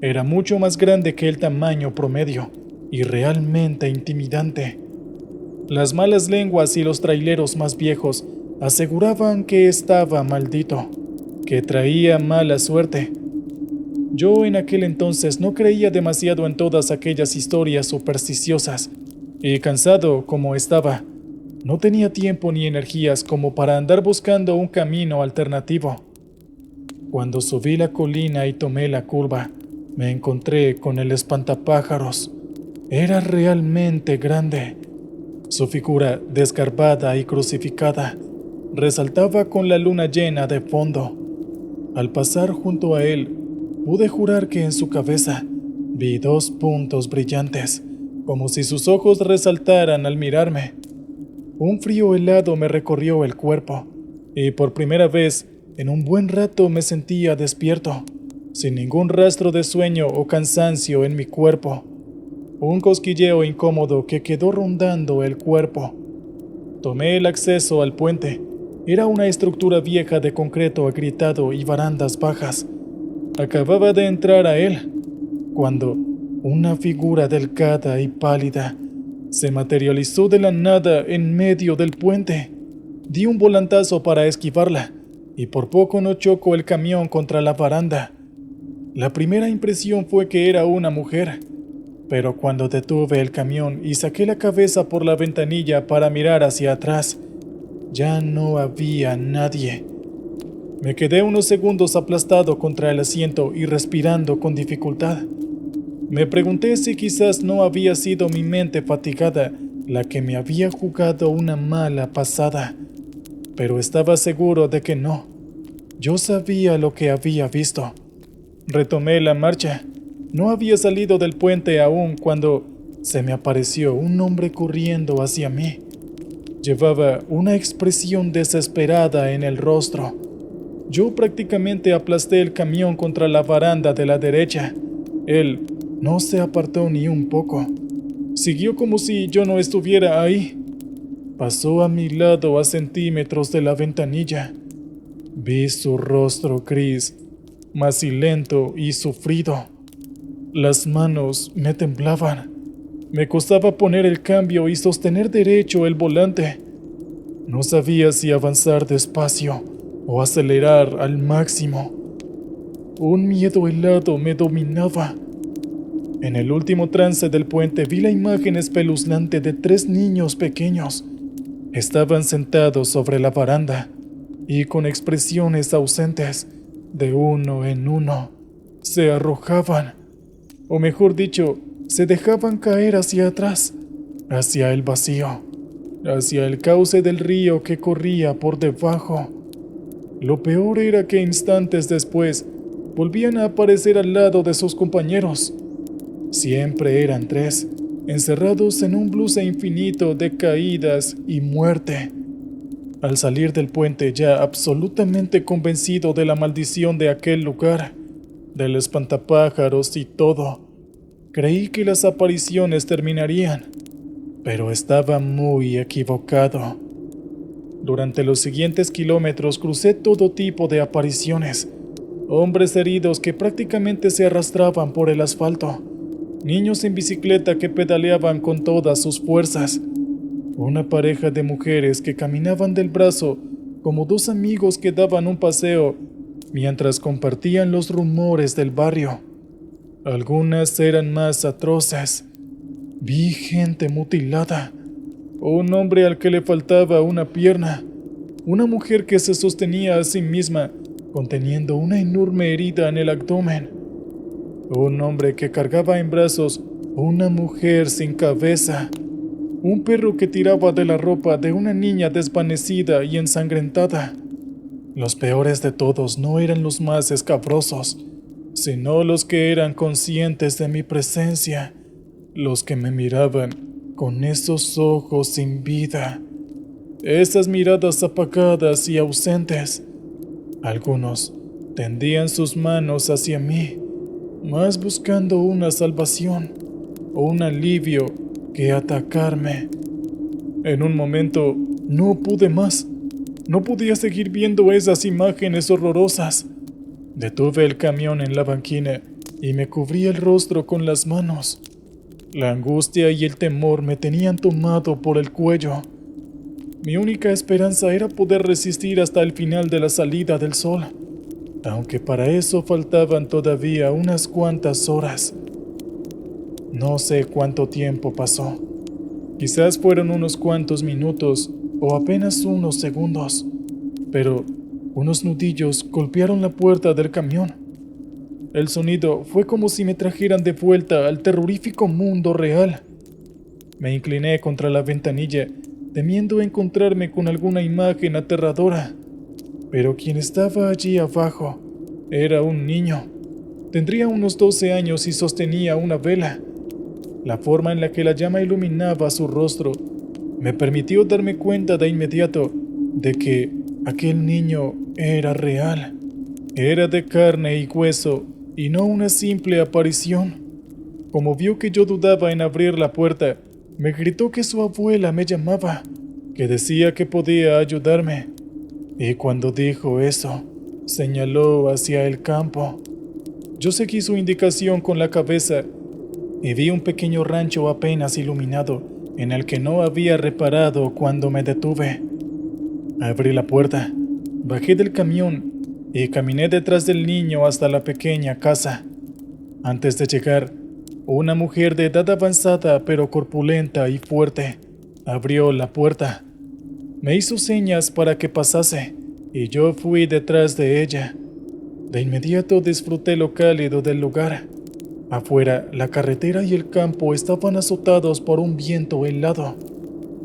Era mucho más grande que el tamaño promedio y realmente intimidante. Las malas lenguas y los traileros más viejos Aseguraban que estaba maldito, que traía mala suerte. Yo en aquel entonces no creía demasiado en todas aquellas historias supersticiosas, y cansado como estaba, no tenía tiempo ni energías como para andar buscando un camino alternativo. Cuando subí la colina y tomé la curva, me encontré con el espantapájaros. Era realmente grande. Su figura, desgarbada y crucificada, resaltaba con la luna llena de fondo. Al pasar junto a él, pude jurar que en su cabeza vi 2 puntos brillantes, como si sus ojos resaltaran al mirarme. Un frío helado me recorrió el cuerpo, y por primera vez en un buen rato me sentía despierto, sin ningún rastro de sueño o cansancio en mi cuerpo. Un cosquilleo incómodo que quedó rondando el cuerpo. Tomé el acceso al puente. Era una estructura vieja de concreto agrietado y barandas bajas. Acababa de entrar a él, cuando una figura delgada y pálida se materializó de la nada en medio del puente. Di un volantazo para esquivarla, y por poco no chocó el camión contra la baranda. La primera impresión fue que era una mujer, pero cuando detuve el camión y saqué la cabeza por la ventanilla para mirar hacia atrás, ya no había nadie. Me quedé unos segundos aplastado contra el asiento y respirando con dificultad. Me pregunté si quizás no había sido mi mente fatigada la que me había jugado una mala pasada, pero estaba seguro de que no. Yo sabía lo que había visto. Retomé la marcha. No había salido del puente aún cuando se me apareció un hombre corriendo hacia mí. Llevaba una expresión desesperada en el rostro. Yo prácticamente aplasté el camión contra la baranda de la derecha. Él no se apartó ni un poco. Siguió como si yo no estuviera ahí. Pasó a mi lado a centímetros de la ventanilla. Vi su rostro gris, macilento y sufrido. Las manos me temblaban. Me costaba poner el cambio y sostener derecho el volante. No sabía si avanzar despacio o acelerar al máximo. Un miedo helado me dominaba. En el último trance del puente vi la imagen espeluznante de 3 niños pequeños. Estaban sentados sobre la baranda y con expresiones ausentes, de uno en uno, se arrojaban, o mejor dicho, se dejaban caer hacia atrás, hacia el vacío, hacia el cauce del río que corría por debajo. Lo peor era que instantes después volvían a aparecer al lado de sus compañeros. Siempre eran 3, encerrados en un blues infinito de caídas y muerte. Al salir del puente, ya absolutamente convencido de la maldición de aquel lugar, del espantapájaros y todo, creí que las apariciones terminarían, pero estaba muy equivocado. Durante los siguientes kilómetros crucé todo tipo de apariciones, hombres heridos que prácticamente se arrastraban por el asfalto, niños en bicicleta que pedaleaban con todas sus fuerzas, una pareja de mujeres que caminaban del brazo como 2 amigos que daban un paseo mientras compartían los rumores del barrio. Algunas eran más atroces. Vi gente mutilada, un hombre al que le faltaba una pierna, una mujer que se sostenía a sí misma conteniendo una enorme herida en el abdomen, un hombre que cargaba en brazos una mujer sin cabeza, un perro que tiraba de la ropa de una niña desvanecida y ensangrentada. Los peores de todos no eran los más escabrosos, sino los que eran conscientes de mi presencia, los que me miraban con esos ojos sin vida, esas miradas apagadas y ausentes. Algunos tendían sus manos hacia mí, más buscando una salvación o un alivio que atacarme. En un momento no pude más. No podía seguir viendo esas imágenes horrorosas. Detuve el camión en la banquina y me cubrí el rostro con las manos. La angustia y el temor me tenían tomado por el cuello. Mi única esperanza era poder resistir hasta el final de la salida del sol, aunque para eso faltaban todavía unas cuantas horas. No sé cuánto tiempo pasó. Quizás fueron unos cuantos minutos o apenas unos segundos, pero unos nudillos golpearon la puerta del camión. El sonido fue como si me trajeran de vuelta al terrorífico mundo real. Me incliné contra la ventanilla, temiendo encontrarme con alguna imagen aterradora, pero quien estaba allí abajo era un niño. Tendría unos 12 años y sostenía una vela. La forma en la que la llama iluminaba su rostro me permitió darme cuenta de inmediato de que aquel niño era real. Era de carne y hueso y no una simple aparición. Como vio que yo dudaba en abrir la puerta, me gritó que su abuela me llamaba, que decía que podía ayudarme. Y cuando dijo eso, señaló hacia el campo. Yo seguí su indicación con la cabeza y vi un pequeño rancho apenas iluminado en el que no había reparado cuando me detuve. Abrí la puerta, bajé del camión y caminé detrás del niño hasta la pequeña casa. Antes de llegar, una mujer de edad avanzada pero corpulenta y fuerte abrió la puerta. Me hizo señas para que pasase y yo fui detrás de ella. De inmediato disfruté lo cálido del lugar. Afuera, la carretera y el campo estaban azotados por un viento helado.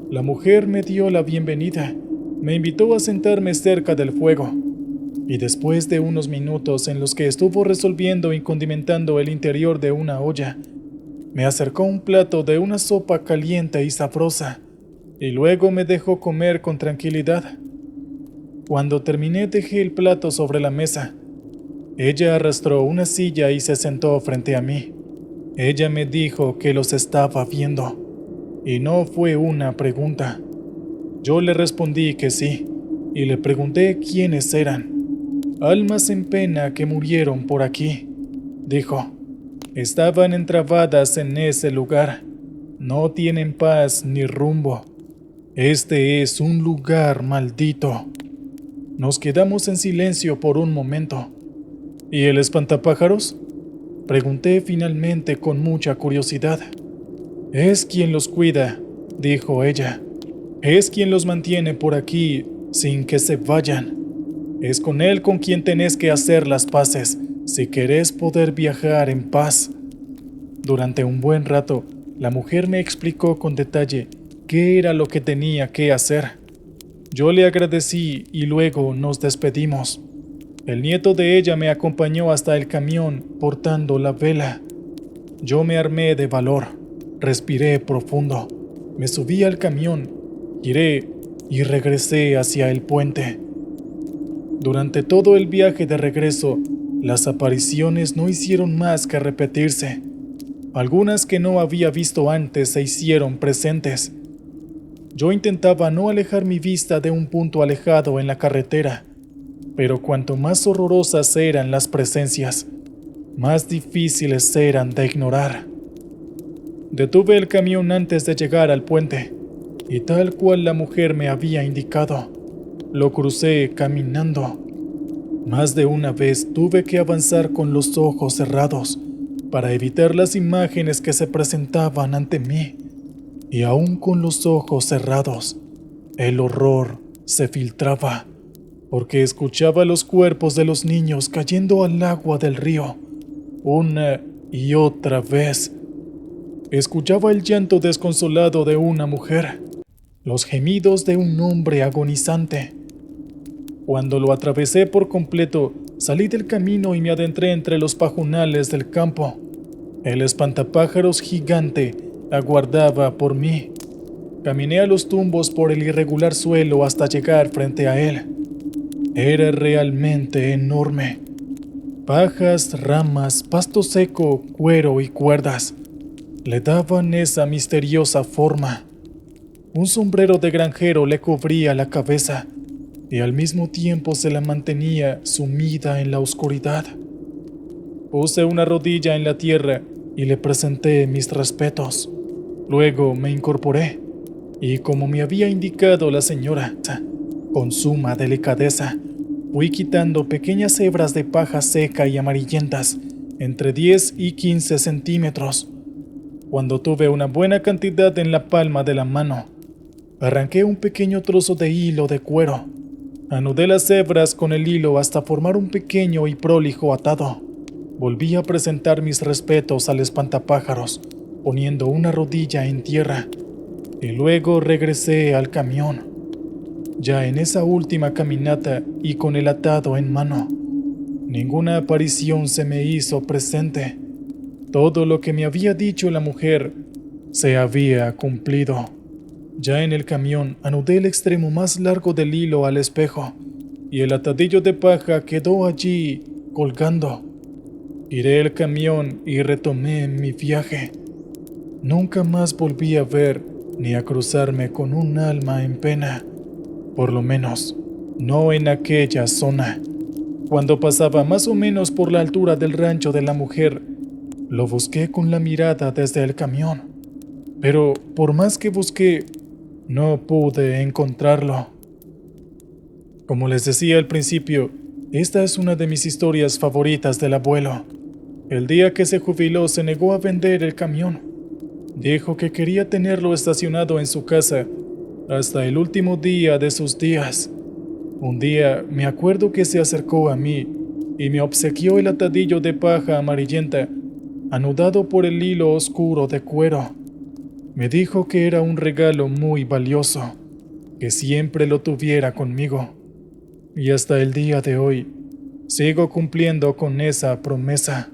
La mujer me dio la bienvenida, me invitó a sentarme cerca del fuego, y después de unos minutos en los que estuvo resolviendo y condimentando el interior de una olla, me acercó un plato de una sopa caliente y sabrosa, y luego me dejó comer con tranquilidad. Cuando terminé dejé el plato sobre la mesa. Ella arrastró una silla y se sentó frente a mí. Ella me dijo que los estaba viendo, y no fue una pregunta. Yo le respondí que sí, y le pregunté quiénes eran. Almas en pena que murieron por aquí, dijo. Estaban entravadas en ese lugar. No tienen paz ni rumbo. Este es un lugar maldito. Nos quedamos en silencio por un momento. ¿Y el espantapájaros? Pregunté finalmente con mucha curiosidad. Es quien los cuida, dijo ella. Es quien los mantiene por aquí sin que se vayan. Es con él con quien tenés que hacer las paces si querés poder viajar en paz. Durante un buen rato, la mujer me explicó con detalle qué era lo que tenía que hacer. Yo le agradecí y luego nos despedimos. El nieto de ella me acompañó hasta el camión portando la vela. Yo me armé de valor, respiré profundo, me subí al camión, giré y regresé hacia el puente. Durante todo el viaje de regreso, las apariciones no hicieron más que repetirse. Algunas que no había visto antes se hicieron presentes. Yo intentaba no alejar mi vista de un punto alejado en la carretera, pero cuanto más horrorosas eran las presencias, más difíciles eran de ignorar. Detuve el camión antes de llegar al puente, y tal cual la mujer me había indicado, lo crucé caminando. Más de una vez tuve que avanzar con los ojos cerrados para evitar las imágenes que se presentaban ante mí, y aún con los ojos cerrados, el horror se filtraba, porque escuchaba los cuerpos de los niños cayendo al agua del río, una y otra vez. Escuchaba el llanto desconsolado de una mujer, los gemidos de un hombre agonizante. Cuando lo atravesé por completo, salí del camino y me adentré entre los pajonales del campo. El espantapájaros gigante aguardaba por mí. Caminé a los tumbos por el irregular suelo hasta llegar frente a él. Era realmente enorme. Pajas, ramas, pasto seco, cuero y cuerdas le daban esa misteriosa forma. Un sombrero de granjero le cubría la cabeza y al mismo tiempo se la mantenía sumida en la oscuridad. Puse una rodilla en la tierra y le presenté mis respetos. Luego me incorporé. Y como me había indicado la señora, con suma delicadeza, fui quitando pequeñas hebras de paja seca y amarillentas, entre 10 y 15 centímetros. Cuando tuve una buena cantidad en la palma de la mano, arranqué un pequeño trozo de hilo de cuero. Anudé las hebras con el hilo hasta formar un pequeño y prolijo atado. Volví a presentar mis respetos al espantapájaros, poniendo una rodilla en tierra, y luego regresé al camión. Ya en esa última caminata y con el atado en mano, ninguna aparición se me hizo presente. Todo lo que me había dicho la mujer se había cumplido. Ya en el camión anudé el extremo más largo del hilo al espejo y el atadillo de paja quedó allí colgando. Giré el camión y retomé mi viaje. Nunca más volví a ver ni a cruzarme con un alma en pena, por lo menos no en aquella zona. Cuando pasaba más o menos por la altura del rancho de la mujer, lo busqué con la mirada desde el camión, pero por más que busqué, no pude encontrarlo. Como les decía al principio, esta es una de mis historias favoritas del abuelo. El día que se jubiló se negó a vender el camión. Dijo que quería tenerlo estacionado en su casa hasta el último día de sus días. Un día me acuerdo que se acercó a mí y me obsequió el atadillo de paja amarillenta, anudado por el hilo oscuro de cuero. Me dijo que era un regalo muy valioso, que siempre lo tuviera conmigo. Y hasta el día de hoy, sigo cumpliendo con esa promesa.